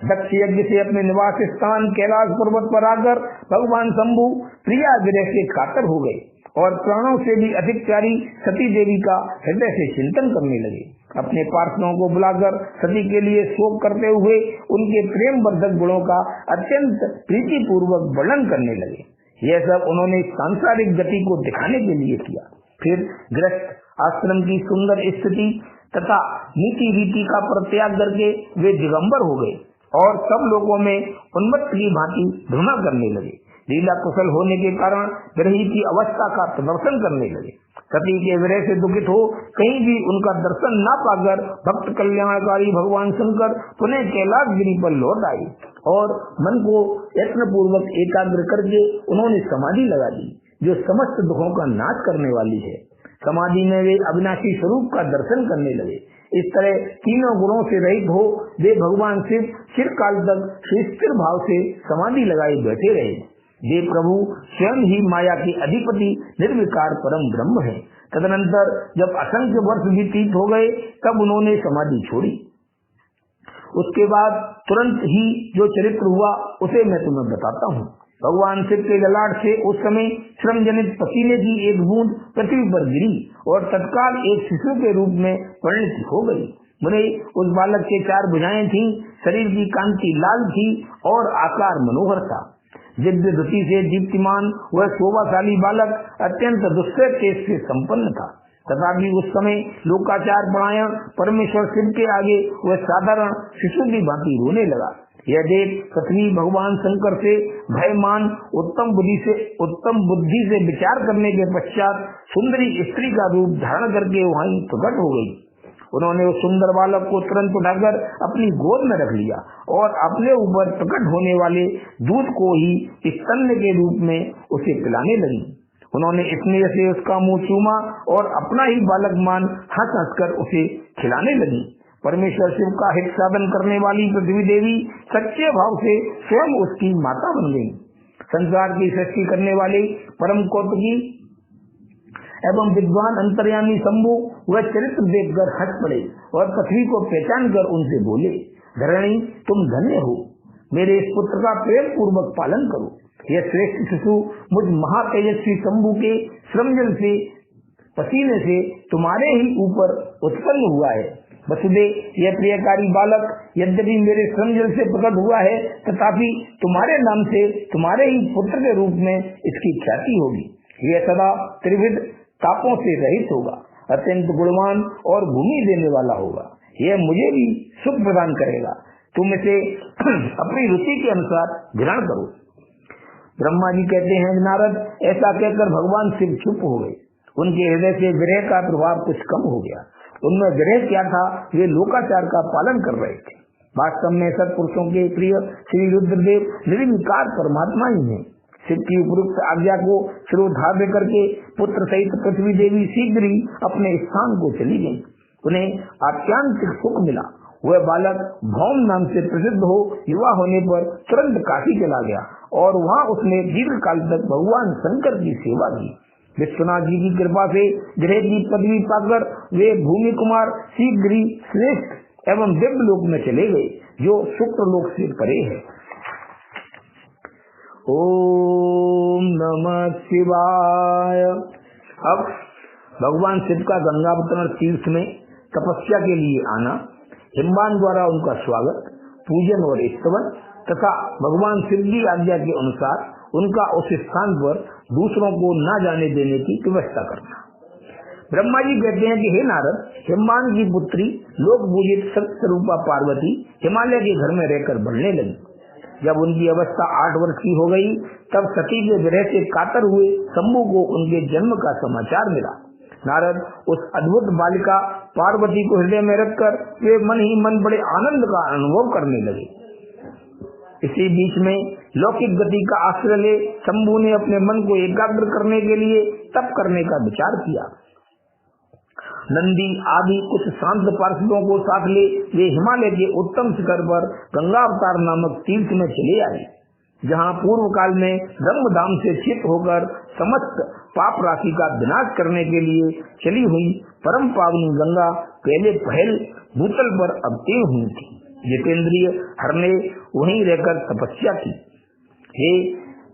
दक्ष यज्ञ से अपने निवास स्थान कैलाश पर्वत पर आकर भगवान शंभु प्रिया विरह से कातर हो गए और प्राणों से भी अधिक प्यारी सती देवी का हृदय से चिंतन करने लगे। अपने पार्षदों को बुलाकर सती के लिए शोक करते हुए उनके प्रेम वर्धक गुणों का अत्यंत प्रीति पूर्वक वर्णन करने लगे। यह सब उन्होंने सांसारिक गति को दिखाने के लिए किया। फिर गृहस्थ आश्रम की सुंदर स्थिति तथा नीति रीति का परित्याग करके वे दिगंबर हो गए और सब लोगों में उन्मत्त की भांति भ्रमण करने लगे। लीला कुशल होने के कारण विरही की अवस्था का प्रदर्शन करने लगे। सती के विरह से दुखित हो कहीं भी उनका दर्शन न पाकर भक्त कल्याणकारी भगवान शंकर पुनः कैलाश गिरी पर लौट आए और मन को यत्न पूर्वक एकाग्र करके उन्होंने समाधि लगा दी, जो समस्त दुखों का नाश करने वाली है। समाधि में वे अविनाशी स्वरूप का दर्शन करने लगे। इस तरह तीनों गुणों से रहित हो वे भगवान शिव चिरकाल तक स्थिर भाव से समाधि लगाए बैठे रहे। वे प्रभु स्वयं ही माया के अधिपति निर्विकार परम ब्रह्म है। तदनंतर जब असंख्य वर्ष व्यतीत हो गए तब उन्होंने समाधि छोड़ी। उसके बाद तुरंत ही जो चरित्र हुआ उसे मैं तुम्हें बताता हूँ। भगवान शिव के ललाट से उस समय श्रम जनित पसीने की एक बूंद पृथ्वी पर गिरी और तत्काल एक शिशु के रूप में परिणत हो गई। मुने, उस बालक के 4 भुजाएं थीं, शरीर की कांति लाल थी और आकार मनोहर था। दिव्य धुति से दीप्तिमान वह शोभाशाली बालक अत्यंत दुस्सह तेज से संपन्न था। तथापि उस समय लोकाचार परायण परमेश्वर शिव के आगे वह साधारण शिशु की भांति रोने लगा। यह देख पृथ्वी भगवान शंकर से भयमान उत्तम बुद्धि से विचार करने के पश्चात सुंदरी स्त्री का रूप धारण करके वहीं प्रकट हो गई। उन्होंने उस सुंदर बालक को तुरंत उठाकर अपनी गोद में रख लिया और अपने ऊपर प्रकट होने वाले दूध को ही स्तन के रूप में उसे पिलाने लगी। उन्होंने स्नेह से उसका मुंह चूमा और अपना ही बालक मान हंस हंसकर उसे खिलाने लगी। परमेश्वर शिव का हित साधन करने वाली पृथ्वी देवी सच्चे भाव से स्वयं उसकी माता बन गई। संसार की सृष्टि करने वाले परम कौतुकी एवं विद्वान अंतर्यामी शंभु वह चरित्र देखकर हंस पड़े और पृथ्वी को पहचान कर उनसे बोले, धरणी तुम धन्य हो, मेरे इस पुत्र का प्रेम पूर्वक पालन करो। यह श्रेष्ठ शिशु मुझ महातेजस्वी शंभु के श्रमजल से पसीने से तुम्हारे ही ऊपर उत्पन्न हुआ है। वसुदेव, यह प्रियकारी बालक यद्यपि मेरे श्रमजल से प्रकट हुआ है तथापि तुम्हारे नाम से तुम्हारे ही पुत्र के रूप में इसकी ख्याति होगी। यह सदा त्रिविध तापों से रहित होगा, अत्यंत गुणवान और भूमि देने वाला होगा। यह मुझे भी सुख प्रदान करेगा। तुम इसे अपनी रुचि के अनुसार ग्रहण करो। ब्रह्मा जी कहते हैं, नारद, ऐसा कहकर भगवान शिव चुप हो गए। उनके हृदय से विरह का प्रभाव कुछ कम हो गया। उनमें विरह क्या था, वे लोकाचार का पालन कर रहे थे। वास्तव में सत्पुरुषों के प्रिय श्री रुद्रदेव निर्विकार परमात्मा ही हैं। शिव की उपयुक्त आज्ञा को शिरोधार्य करके पुत्र सहित पृथ्वी देवी शीघ्र ही अपने स्थान को चली गई। उन्हें आत्यांतिक सुख मिला। वह बालक भौम नाम से प्रसिद्ध हो युवा होने पर तुरंत काशी चला गया और वहाँ उसने दीर्घ काल तक भगवान शंकर की सेवा की। विश्वनाथ जी की कृपा से ग्रह की पदवी पाकर वे भूमि कुमार शीघ्र ही श्रेष्ठ एवं दिव्य लोक में चले गए, जो शुक्र लोक से परे है। ओम नमः शिवाय। अब भगवान शिव का गंगावतरण तीर्थ में तपस्या के लिए आना, हिमवान द्वारा उनका स्वागत, पूजन और स्तवन तथा भगवान शिव की आज्ञा के अनुसार उनका उस स्थान पर दूसरों को न जाने देने की व्यवस्था करना। ब्रह्मा जी कहते हैं कि हे नारद, हिमवान की पुत्री लोक पूजित सत्य स्वरूपा पार्वती हिमालय के घर में रहकर बढ़ने लगी। जब उनकी अवस्था 8 वर्ष की हो गई, तब सती के विरह से कातर हुए शंभु को उनके जन्म का समाचार मिला। नारद उस अद्भुत बालिका पार्वती को हृदय में रखकर वे मन ही मन बड़े आनंद का अनुभव करने लगे। इसी बीच में लौकिक गति का आश्रय ले शंभु ने अपने मन को एकाग्र करने के लिए तप करने का विचार किया। नंदी आदि कुछ शांत पार्षदों को साथ ले वे हिमालय के उत्तम शिखर पर गंगावतार नामक तीर्थ में चले आए, जहाँ पूर्व काल में ब्रह्मधाम से चित होकर समस्त पाप राशि का विनाश करने के लिए चली हुई परम पावनी गंगा पहले पहल भूतल पर अवतीर्ण हुई थी। जितेंद्रिय हर ने वहीं रहकर तपस्या की। हे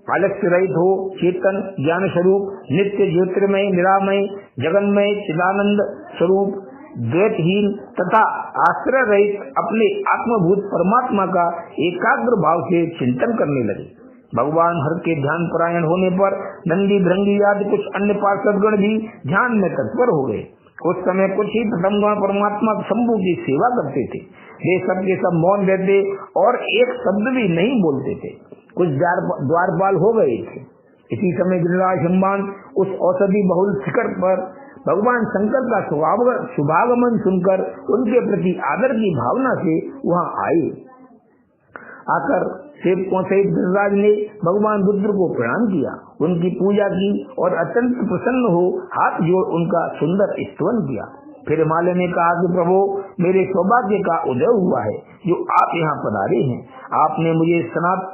आलस्य रहित हो, चेतन ज्ञान स्वरूप, नित्य ज्योतिर्मय निरामय जगन्मय चिदानंद स्वरूप, द्वैतहीन तथा आश्रय रहित अपने आत्मभूत परमात्मा का एकाग्र भाव से चिंतन करने लगे। भगवान हर के ध्यान परायण होने पर नंदी भृंगी आदि कुछ अन्य पार्षदगण भी ध्यान में तत्पर हो गए। उस समय कुछ ही प्रथमगण परमात्मा शंभु की सेवा करते थे। वे सब के सब मौन रहते और एक शब्द भी नहीं बोलते थे। कुछ द्वारपाल हो गए थे। इसी समय गिरिराज हिमवान उस औषधि बहुल शिखर पर भगवान शंकर का शुभागमन सुनकर उनके प्रति आदर की भावना से वहां आए। आकर सेवकों सहित गिरिराज ने भगवान रुद्र को प्रणाम किया, उनकी पूजा की और अत्यंत प्रसन्न हो हाथ जोड़ उनका सुंदर स्तवन किया। फिर हिमालय ने कहा कि प्रभु, मेरे सौभाग्य का उदय हुआ है जो आप यहाँ पधारे हैं। आपने मुझे स्नात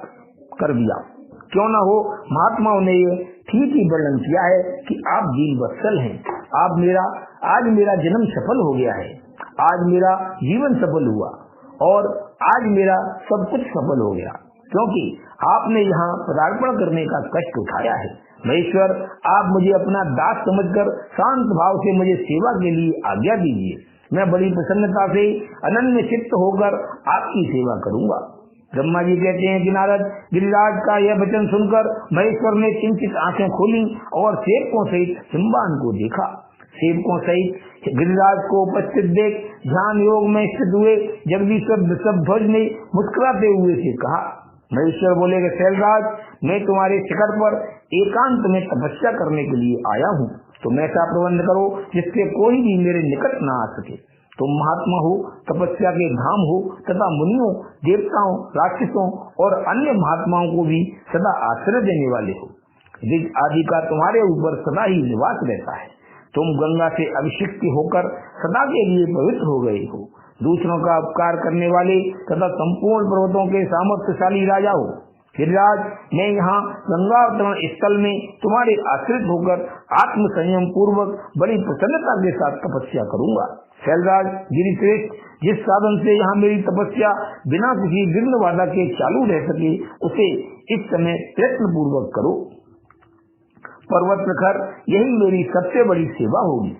कर दिया। क्यों न हो, महात्माओं ने ये ठीक ही वर्णन किया है कि आप दीन वत्सल हैं। आज मेरा जन्म सफल हो गया है, आज मेरा जीवन सफल हुआ और आज मेरा सब कुछ सफल हो गया, क्योंकि आपने यहाँ पदार्पण करने का कष्ट उठाया है। महेश्वर, आप मुझे अपना दास समझकर शांत भाव से मुझे सेवा के लिए आज्ञा दीजिए। मैं बड़ी प्रसन्नता से अनन्य चित्त होकर आपकी सेवा करूंगा। ब्रह्मा जी कहते हैं कि नारद, गिरिराज का यह वचन सुनकर महेश्वर ने किंचित आंखें खोली और सेवकों सहित हिमवान को देखा। सेवकों सहित गिरिराज को उपस्थित देख ध्यान योग में स्थित हुए जगदीश्वर वृषभध्वज ने मुस्कुराते हुए से कहा। महेश्वर बोले कि शैलराज, मैं तुम्हारे शिखर पर एकांत में तपस्या करने के लिए आया हूँ। तुम ऐसा प्रबंध करो जिससे कोई भी मेरे निकट न आ सके। तुम महात्मा हो, तपस्या के धाम हो तथा मुनियों, देवताओं, राक्षसों और अन्य महात्माओं को भी सदा आश्रय देने वाले हो। ऋग आदि का तुम्हारे ऊपर सदा ही निवास रहता है। तुम गंगा से अभिषिक्त होकर सदा के लिए पवित्र हो गए हो। दूसरों का उपकार करने वाले तथा संपूर्ण पर्वतों के सामर्थ्यशाली राजा हो। गिरिराज, मैं यहाँ गंगावतरण स्थल में तुम्हारे आश्रित होकर आत्म संयम पूर्वक बड़ी प्रसन्नता के साथ तपस्या करूंगा। शैलराज, गिरिश्रेष्ठ, जिस साधन से यहाँ मेरी तपस्या बिना किसी विघ्न बाधा के चालू रह सके, उसे इस समय प्रयत्न पूर्वक करो। पर्वत प्रखर, यही मेरी सबसे बड़ी सेवा होगी।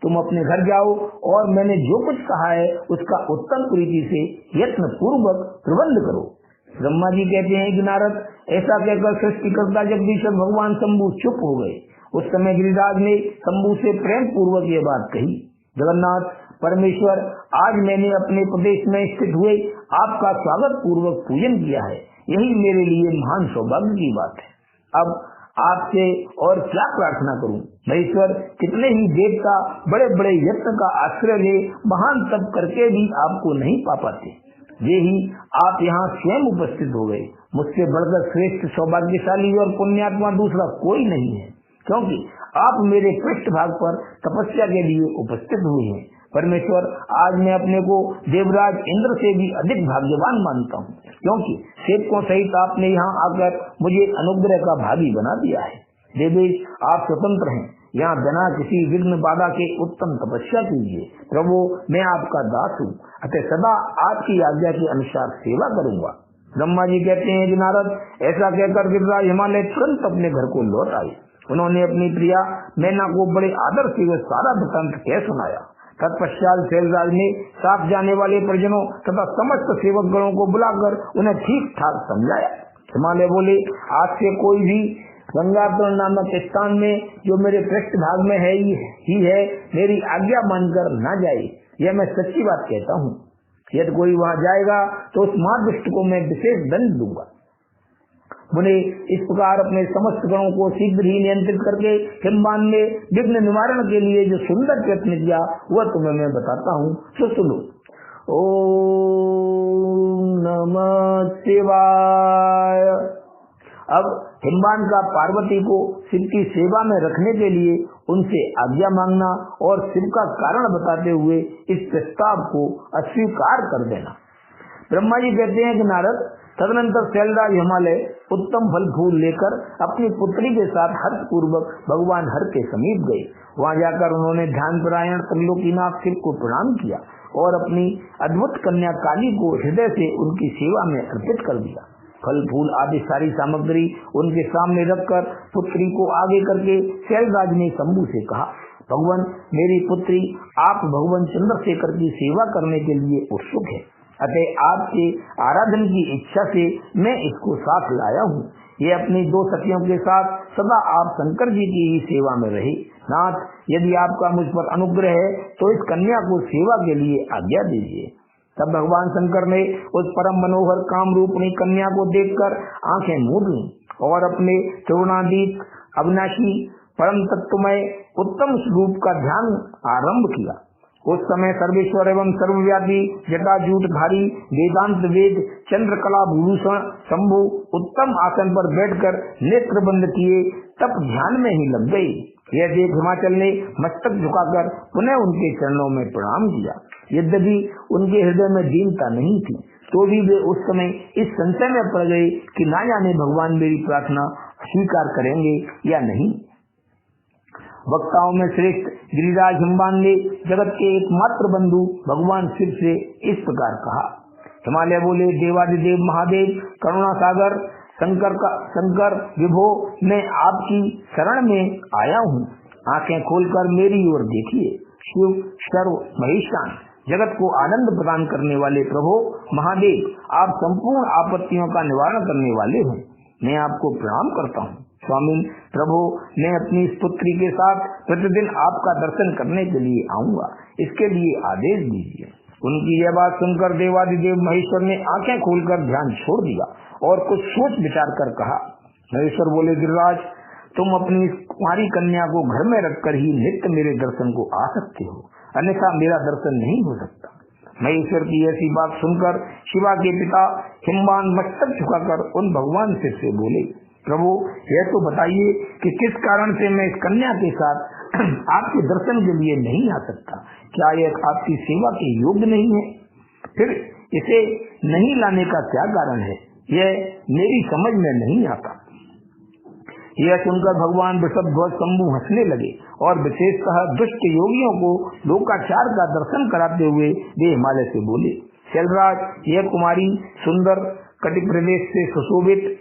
तुम अपने घर जाओ और मैंने जो कुछ कहा है उसका उत्तम रीति से यत्न पूर्वक प्रबंध करो। ब्रह्मा जी कहते हैं कि नारद, ऐसा कहकर सृष्टिकर्ता जगदीश्वर भगवान शंभु चुप हो गए। उस समय गिरिराज ने शंभु से प्रेम पूर्वक ये बात कही। जगन्नाथ परमेश्वर, आज मैंने अपने प्रदेश में स्थित हुए आपका स्वागत पूर्वक पूजन किया है। यही मेरे लिए महान सौभाग्य की बात है। अब आपसे और क्या प्रार्थना करूं? महेश्वर, कितने ही देवता बड़े बड़े यत्न का आश्रय ले महान तप करके भी आपको नहीं पा पाते। वे ही आप यहाँ स्वयं उपस्थित हो गए। मुझसे बढ़कर श्रेष्ठ सौभाग्यशाली और पुण्यात्मा दूसरा कोई नहीं है, क्योंकि आप मेरे पृष्ठ भाग पर तपस्या के लिए उपस्थित हुए हैं। परमेश्वर, आज मैं अपने को देवराज इंद्र से भी अधिक भाग्यवान मानता हूँ, क्योंकि सेवकों सहित आपने यहाँ आकर मुझे अनुग्रह का भागी बना दिया है। देवेश, आप स्वतंत्र हैं, यहाँ बिना किसी विघ्न बाधा के उत्तम तपस्या कीजिए। प्रभु मैं आपका दास हूँ, अतः सदा आपकी आज्ञा के अनुसार सेवा करूंगा। ब्रह्मा जी कहते हैं कि नारद ऐसा कहकर गिरिराज हिमालय तुरंत अपने घर को लौट आए। उन्होंने अपनी प्रिया मैना को बड़े आदर से वह सारा वृत्तांत कह सुनाया। तत्पश्चात शैलराज ने साथ जाने वाले परिजनों तथा समस्त सेवक गणों को बुलाकर उन्हें ठीक ठाक समझाया। हिमालय बोले, आज से कोई भी गंगातरण नामक स्थान में जो मेरे पृष्ठ भाग में है ही है मेरी आज्ञा मानकर न जाए। यह मैं सच्ची बात कहता हूँ। यदि कोई वहां जाएगा तो उस महादुष्ट को मैं विशेष दंड दूंगा। मुने इस प्रकार अपने समस्त गणों को शीघ्र ही नियंत्रित करके हिमवान ने विघ्न निवारण के लिए जो सुंदर प्रयत्न किया वह तुम्हें मैं बताता हूँ, तो सुनो। ओम नमः शिवाय। अब हिमवान का पार्वती को शिव की सेवा में रखने के लिए उनसे आज्ञा मांगना और शिव का कारण बताते हुए इस प्रस्ताव को अस्वीकार कर देना। ब्रह्मा जी कहते हैं कि नारद, तदनंतर शैलराज हिमालय उत्तम फल फूल लेकर अपनी पुत्री के साथ हर्षपूर्वक भगवान हर के समीप गए। वहां जाकर उन्होंने ध्यान परायण त्रिलोकीनाथ शिव को प्रणाम किया और अपनी अद्भुत कन्या काली को हृदय से उनकी सेवा में अर्पित कर दिया। फल फूल आदि सारी सामग्री उनके सामने रखकर पुत्री को आगे करके शैलराज ने शंभु से कहा, भगवान मेरी पुत्री आप भगवान चंद्रशेखर की सेवा करने के लिए उत्सुक है, अतः आपके आराधन की इच्छा से मैं इसको साथ लाया हूँ। ये अपनी दो सखियों के साथ सदा आप शंकर जी की ही सेवा में रहे। नाथ, यदि आपका मुझ पर अनुग्रह है तो इस कन्या को सेवा के लिए आज्ञा दीजिए। तब भगवान शंकर ने उस परम मनोहर काम रूपणी कन्या को देखकर आंखें मूंद लीं और अपने त्रिगुणातीत अविनाशी परम तत्वमय उत्तम स्वरूप का ध्यान आरंभ किया। उस समय सर्वेश्वर एवं सर्वव्यापी जटाजूट धारी वेदांत वेद चंद्रकला भूषण शंभु उत्तम आसन पर बैठकर नेत्र बंद किए तब ध्यान में ही लग गई। यह देख हिमाचल ने मस्तक झुकाकर पुनः उनके चरणों में प्रणाम किया। यद्यपि उनके हृदय में दीनता नहीं थी तो भी वे उस समय इस संशय में पड़ गए कि ना जाने भगवान मेरी प्रार्थना स्वीकार करेंगे या नहीं। वक्ताओं में श्रेष्ठ गिरिराज हिमवान ने जगत के एकमात्र बंधु भगवान शिव से इस प्रकार कहा। हिमालय बोले, देवादिदेव महादेव करुणा सागर शंकर विभो, मैं आपकी शरण में आया हूँ। आंखें खोलकर मेरी ओर देखिए। शिव सर्व महेशान जगत को आनंद प्रदान करने वाले प्रभु महादेव, आप संपूर्ण आपत्तियों का निवारण करने वाले हैं। मैं आपको प्रणाम करता हूँ। स्वामी प्रभु, मैं अपनी इस पुत्री के साथ प्रतिदिन आपका दर्शन करने के लिए आऊंगा, इसके लिए आदेश दीजिए। उनकी यह बात सुनकर देवादिदेव महेश्वर ने आंखें खोलकर ध्यान छोड़ दिया और कुछ सोच विचार कर कहा। महेश्वर बोले, गिरिराज तुम अपनी कुमारी कन्या को घर में रखकर ही नित्य मेरे दर्शन को आ सकते हो, अन्यथा मेरा दर्शन नहीं हो सकता। महेश्वर की ऐसी बात सुनकर शिवा के पिता हिमवान मस्तक झुकाकर उन भगवान शिव से बोले, प्रभु यह तो बताइए कि किस कारण से मैं इस कन्या के साथ आपके दर्शन के लिए नहीं आ सकता। क्या यह आपकी सेवा के योग्य नहीं है? फिर इसे नहीं लाने का क्या कारण है? यह मेरी समझ में नहीं आता। यह सुनकर भगवान वृषभध्वज शंभु हंसने लगे और विशेषतः दुष्ट योगियों को लोकाचार का दर्शन कराते हुए वे हिमालय से बोले, शैलराज यह कुमारी सुंदर कटि प्रदेश से सुशोभित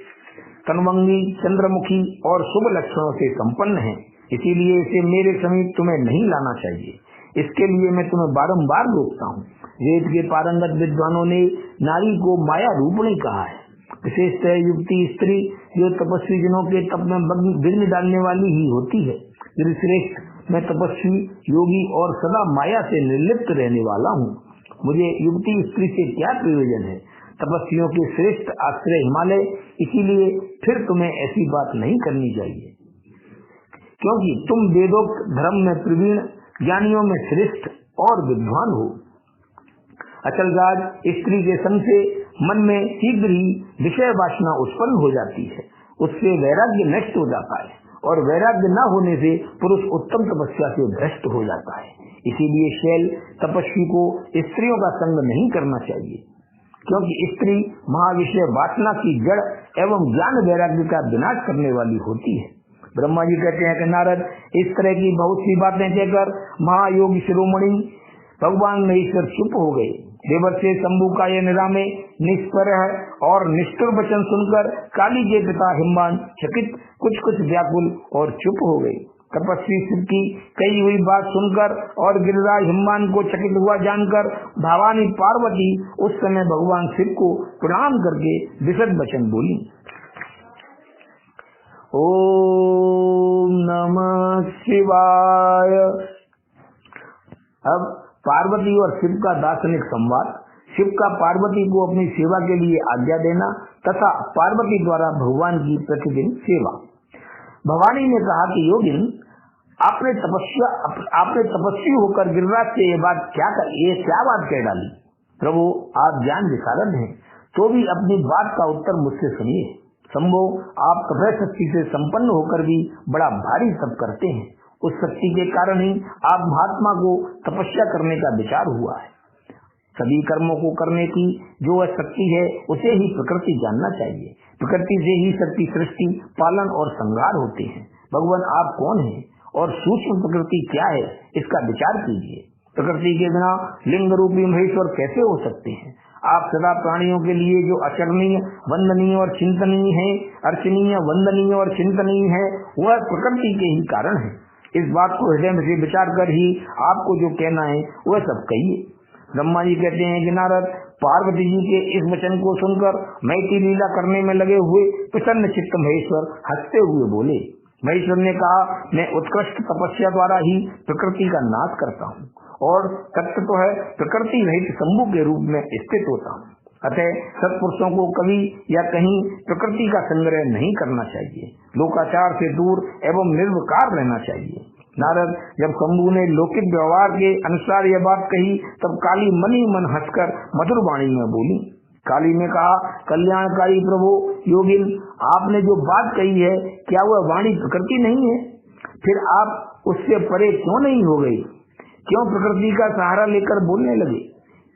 तनवंगी चंद्रमुखी और शुभ लक्षणों से संपन्न है, इसीलिए इसे मेरे समीप तुम्हें नहीं लाना चाहिए। इसके लिए मैं तुम्हें बारंबार रोकता हूँ। वेद के पारंगत विद्वानों ने नारी को माया रूपणी कहा है। विशेषतः युवती स्त्री जो तपस्वी जनों के तप में विघ्न डालने वाली ही होती है। श्रेष्ठ, मैं तपस्वी योगी और सदा माया से निर्लिप्त रहने वाला हूँ। मुझे युवती स्त्री से क्या प्रयोजन है? तपस्वियों के श्रेष्ठ आश्रय हिमालय, इसीलिए फिर तुम्हें ऐसी बात नहीं करनी चाहिए, क्योंकि तुम वेदोक्त धर्म में प्रवीण, ज्ञानियों में श्रेष्ठ और विद्वान हो। अचलराज, स्त्री के संग से मन में शीघ्र ही विषय वासना उत्पन्न हो जाती है, उससे वैराग्य नष्ट हो जाता है और वैराग्य न होने से पुरुष उत्तम तपस्या से भ्रष्ट हो जाता है। इसीलिए शैल तपस्वी को स्त्रियों का संग नहीं करना चाहिए, क्योंकि स्त्री महाविषय वासना की जड़ एवं ज्ञान वैराग्य का विनाश करने वाली होती है। ब्रह्मा जी कहते हैं कि नारद, इस तरह की बहुत सी बातें कहकर महायोगी शिरोमणि भगवान महेश्वर चुप हो गए। देवर्षि शंभु का यह निरामे निष्प्रह और निष्ठुर वचन सुनकर काली के पिता हिमवान चकित, कुछ व्याकुल और चुप हो गए। तपस्वी शिव की कही हुई बात सुनकर और गिरिराज हिमवान को चकित हुआ जानकर भवानी पार्वती उस समय भगवान शिव को प्रणाम करके विशद वचन बोली। ओम नमः शिवाय। अब पार्वती और शिव का दार्शनिक संवाद। शिव का पार्वती को अपनी सेवा के लिए आज्ञा देना तथा पार्वती द्वारा भगवान की प्रतिदिन सेवा। भवानी ने कहा कि योगिन, आपने तपस्वी होकर गिरिराज से ये क्या बात कह डाली। प्रभु, आप ज्ञान विशारद हैं, तो भी अपनी बात का उत्तर मुझसे सुनिए। शंभो, आप तपस्या शक्ति से संपन्न होकर भी बड़ा भारी तप करते हैं। उस शक्ति के कारण ही आप महात्मा को तपस्या करने का विचार हुआ है। सभी कर्मों को करने की जो वह शक्ति है उसे ही प्रकृति जानना चाहिए। प्रकृति से ही शक्ति सृष्टि, पालन और संहार होते हैं। भगवान, आप कौन हैं और सूक्ष्म प्रकृति क्या है, इसका विचार कीजिए। प्रकृति के बिना लिंग रूपी महेश्वर कैसे हो सकते हैं। आप सदा प्राणियों के लिए जो अचरणीय, वंदनीय और चिंतनीय है, अर्चनीय, वंदनीय और चिंतनीय है, वह प्रकृति के ही कारण है। इस बात को हृदय में से विचार कर ही आपको जो कहना है वह सब कहिए। ब्रह्मा जी कहते हैं कि नारद, पार्वती जी के इस वचन को सुनकर मैत्री लीला करने में लगे हुए प्रसन्न चित्त महेश्वर हंसते हुए बोले। महेश्वर ने कहा, मैं उत्कृष्ट तपस्या द्वारा ही प्रकृति का नाश करता हूँ और तत्व तो है प्रकृति रहित शंभु के रूप में स्थित होता हूँ। अतः सत्पुरुषों को कभी या कहीं प्रकृति का संग्रह नहीं करना चाहिए। लोकाचार से दूर एवं निर्विकार रहना चाहिए। नारद, जब शंभु ने लौकिक व्यवहार के अनुसार यह बात कही तब काली मन ही मन हंसकर मधुर वाणी में बोली। काली ने कहा, कल्याणकारी प्रभु योगिन, आपने जो बात कही है क्या वह वाणी प्रकृति नहीं है? फिर आप उससे परे क्यों नहीं हो गई? क्यों प्रकृति का सहारा लेकर बोलने लगे?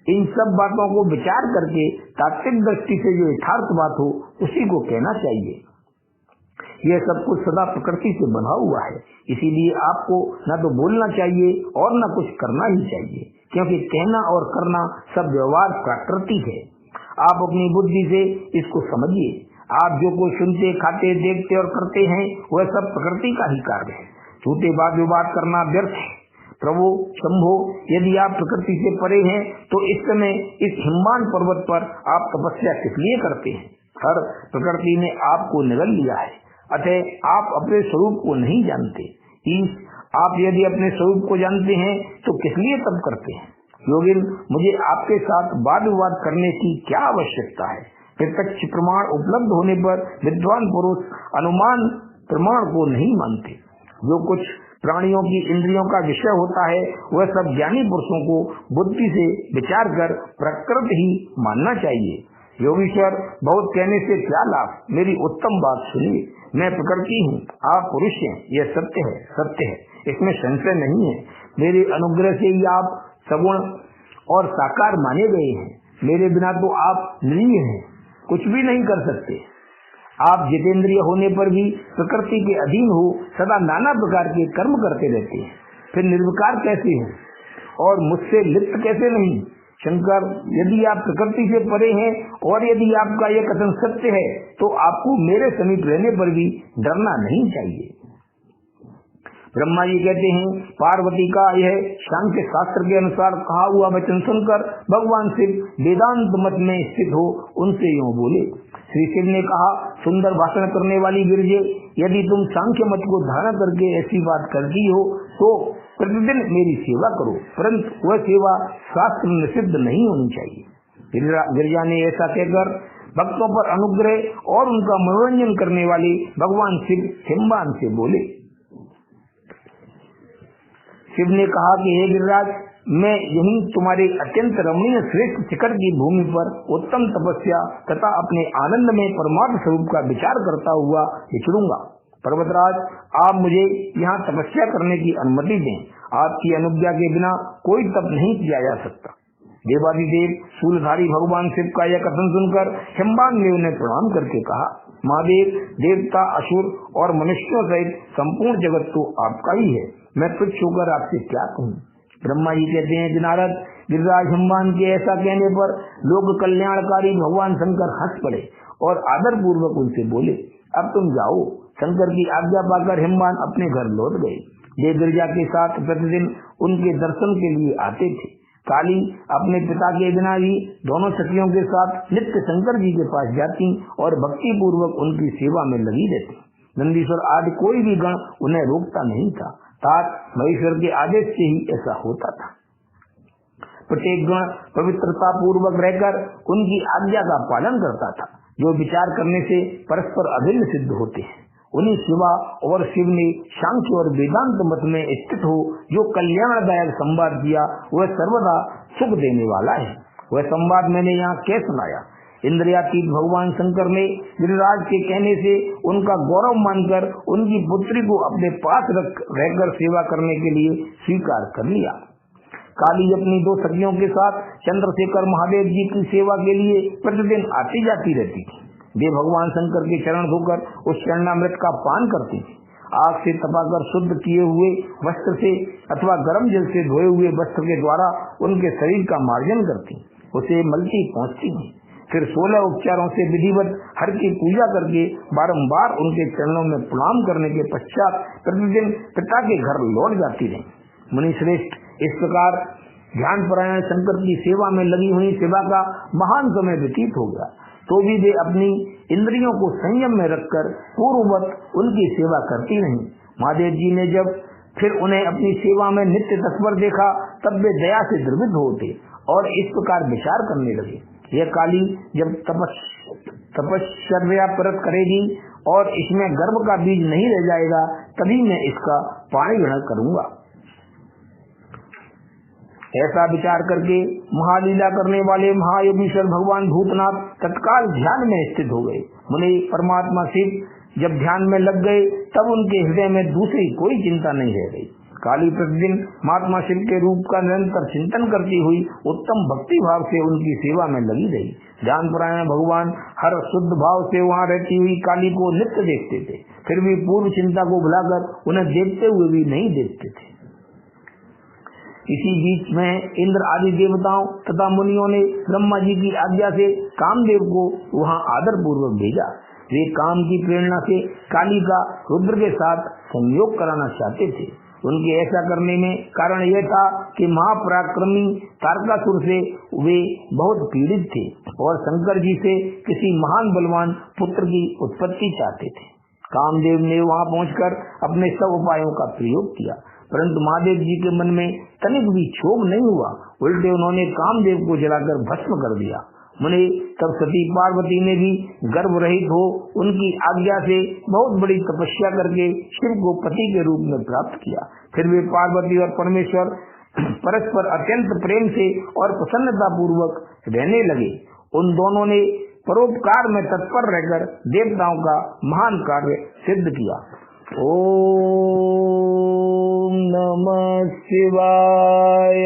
इन सब बातों को विचार करके तात्विक दृष्टि से जो यथार्थ बात हो उसी को कहना चाहिए। यह सब कुछ सदा प्रकृति से बना हुआ है, इसीलिए आपको न तो बोलना चाहिए और न कुछ करना ही चाहिए, क्योंकि कहना और करना सब व्यवहार प्रकृति है। आप अपनी बुद्धि से इसको समझिए। आप जो कुछ सुनते, खाते, देखते और करते हैं वह सब प्रकृति का ही कार्य है। झूठे वाद विवाद करना व्यर्थ है। प्रभु शंभो, यदि आप प्रकृति से परे हैं तो इस समय इस हिमवान पर्वत पर आप तपस्या किस लिए करते हैं? हर प्रकृति ने आपको निगल लिया है, अतः आप अपने स्वरूप को नहीं जानते। आप यदि अपने स्वरूप को जानते हैं तो किस लिए तप करते हैं? योगिन, मुझे आपके साथ वाद विवाद करने की क्या आवश्यकता है? प्रत्यक्ष प्रमाण उपलब्ध होने पर विद्वान पुरुष अनुमान प्रमाण को नहीं मानते। जो कुछ प्राणियों की इंद्रियों का विषय होता है वह सब ज्ञानी पुरुषों को बुद्धि से विचार कर प्रकृति ही मानना चाहिए। योगीश्वर, बहुत कहने से क्या लाभ? मेरी उत्तम बात सुनिए। मैं प्रकृति हूँ, आप पुरुष हैं, यह सत्य है, इसमें संशय नहीं है। मेरे अनुग्रह से ही आप सगुण और साकार माने गए हैं। मेरे बिना तो आप निरीह हैं, कुछ भी नहीं कर सकते। आप जितेंद्रिय होने पर भी प्रकृति के अधीन हो सदा नाना प्रकार के कर्म करते रहते हैं। फिर निर्विकार कैसे हो और मुझसे लिप्त कैसे नहीं? शंकर, यदि आप प्रकृति से परे हैं और यदि आपका यह कथन सत्य है तो आपको मेरे समीप रहने पर भी डरना नहीं चाहिए। ब्रह्मा जी कहते हैं, पार्वती का यह सांख्य शास्त्र के अनुसार कहा हुआ वचन सुनकर भगवान शिव वेदांत मत में स्थित हो उनसे यूं बोले। श्री शिव ने कहा, सुंदर भाषण करने वाली गिरजे, यदि तुम सांख्य मत को धारण करके ऐसी बात करती हो तो प्रतिदिन मेरी सेवा करो, परंतु वह सेवा शास्त्र निषिद्ध नहीं होनी चाहिए। गिरिजा ने ऐसा कहकर भक्तों पर अनुग्रह और उनका मनोरंजन करने वाले भगवान शिव हिमवान से बोले। शिव ने कहा कि हे गिरिराज, मैं यहीं तुम्हारे अत्यंत रमणीय श्रेष्ठ शिखर की भूमि पर उत्तम तपस्या तथा अपने आनंद में परमार्थ स्वरूप का विचार करता हुआ विचरूंगा। पर्वतराज, आप मुझे यहाँ तपस्या करने की अनुमति दें। आपकी अनुज्ञा के बिना कोई तप नहीं किया जा सकता। देवाधिदेव शूलधारी भगवान शिव का यह कथन सुनकर हिमवान ने उन्हें प्रणाम करके कहा, महादेव, देवता, असुर और मनुष्यों सहित संपूर्ण जगत तो आपका ही है, मैं तुच्छ होकर आपसे क्या कहूँ। ब्रह्मा जी कहते हैं कि नारद, गिरिराज हिमवान के ऐसा कहने पर लोक कल्याणकारी भगवान शंकर हंस पड़े और आदर पूर्वक उनसे बोले, अब तुम जाओ। शंकर की आज्ञा पाकर हिमवान अपने घर लौट गए। वे गिरिजा के साथ प्रतिदिन उनके दर्शन के लिए आते थे। काली अपने पिता के बिना भी दोनों सखियों के साथ नित्य शंकर जी के पास जाती और भक्ति पूर्वक उनकी सेवा में लगी रहती। नंदीश्वर आदि कोई भी गण उन्हें रोकता नहीं था, तात महेश्वर के आदेश से ही ऐसा होता था। प्रत्येक गण पवित्रता पूर्वक रहकर उनकी आज्ञा का पालन करता था, जो विचार करने से परस्पर अभिन्न सिद्ध होते हैं। उन्हीं शिवा और शिव ने सांख्य और वेदांत मत में स्थित हो जो कल्याणदायक संवाद किया, वह सर्वदा सुख देने वाला है। वह संवाद मैंने यहाँ क्या सुनाया। इंद्रियातीत भगवान शंकर ने गिरिराज के कहने से उनका गौरव मानकर उनकी पुत्री को अपने पास रहकर सेवा करने के लिए स्वीकार कर लिया। काली अपनी दो सखियों के साथ चंद्रशेखर महादेव जी की सेवा के लिए प्रतिदिन आती जाती रहती थी। वे भगवान शंकर के चरण धोकर उस चरणामृत का पान करती थी। आग से तपाकर शुद्ध किए हुए वस्त्र से अथवा गर्म जल से धोए हुए वस्त्र के द्वारा उनके शरीर का मार्जन करती, उसे मलती पहुँचती थी। फिर 16 उपचारों से विधिवत हर की पूजा करके बारंबार उनके चरणों में प्रणाम करने के पश्चात प्रतिदिन पिता के घर लौट जाती रही। मुनि श्रेष्ठ, इस प्रकार ध्यान परायण शंकर की सेवा में लगी हुई सेवा का महान समय व्यतीत हो गया, तो भी वे अपनी इंद्रियों को संयम में रखकर पूर्ववत उनकी सेवा करती नहीं। महादेव जी ने जब फिर उन्हें अपनी सेवा में नित्य तत्पर देखा, तब वे दया से द्रवित होते और इस प्रकार विचार करने लगे, यह काली जब तपश्चर्या परत करेगी और इसमें गर्भ का बीज नहीं रह जाएगा, तभी मैं इसका पाणी ग्रहण करूंगा। ऐसा विचार करके महालीला करने वाले महायोगीश्वर भगवान भूतनाथ तत्काल ध्यान में स्थित हो गए। मुनि परमात्मा शिव जब ध्यान में लग गए, तब उनके हृदय में दूसरी कोई चिंता नहीं रह गई। काली प्रतिदिन महात्मा शिव के रूप का निरंतर चिंतन करती हुई उत्तम भक्ति भाव से उनकी सेवा में लगी रही। ध्यान परायण भगवान हर शुद्ध भाव से वहाँ रहती हुई काली को नित्य देखते थे, फिर भी पूर्व चिंता को भुलाकर उन्हें देखते हुए भी नहीं देखते थे। इसी बीच में इंद्र आदि देवताओं तथा मुनियों ने ब्रह्मा जी की आज्ञा से कामदेव को वहां आदर पूर्वक भेजा। वे काम की प्रेरणा से काली का रुद्र के साथ संयोग कराना चाहते थे। उनके ऐसा करने में कारण यह था कि महापराक्रमी तारकासुर से वे बहुत पीड़ित थे और शंकर जी से किसी महान बलवान पुत्र की उत्पत्ति चाहते थे। कामदेव ने वहां पहुंचकर अपने सब उपायों का प्रयोग किया, परंतु महादेव जी के मन में तनिक भी क्षोभ नहीं हुआ, उल्टे उन्होंने कामदेव को जलाकर भस्म कर दिया। मुने तब सती पार्वती ने भी गर्भ रहित हो उनकी आज्ञा से बहुत बड़ी तपस्या करके शिव को पति के रूप में प्राप्त किया। फिर वे पार्वती और परमेश्वर परस्पर अत्यंत प्रेम से और प्रसन्नता पूर्वक रहने लगे। उन दोनों ने परोपकार में तत्पर रहकर देवताओं का महान कार्य सिद्ध किया। ओम नमः शिवाय।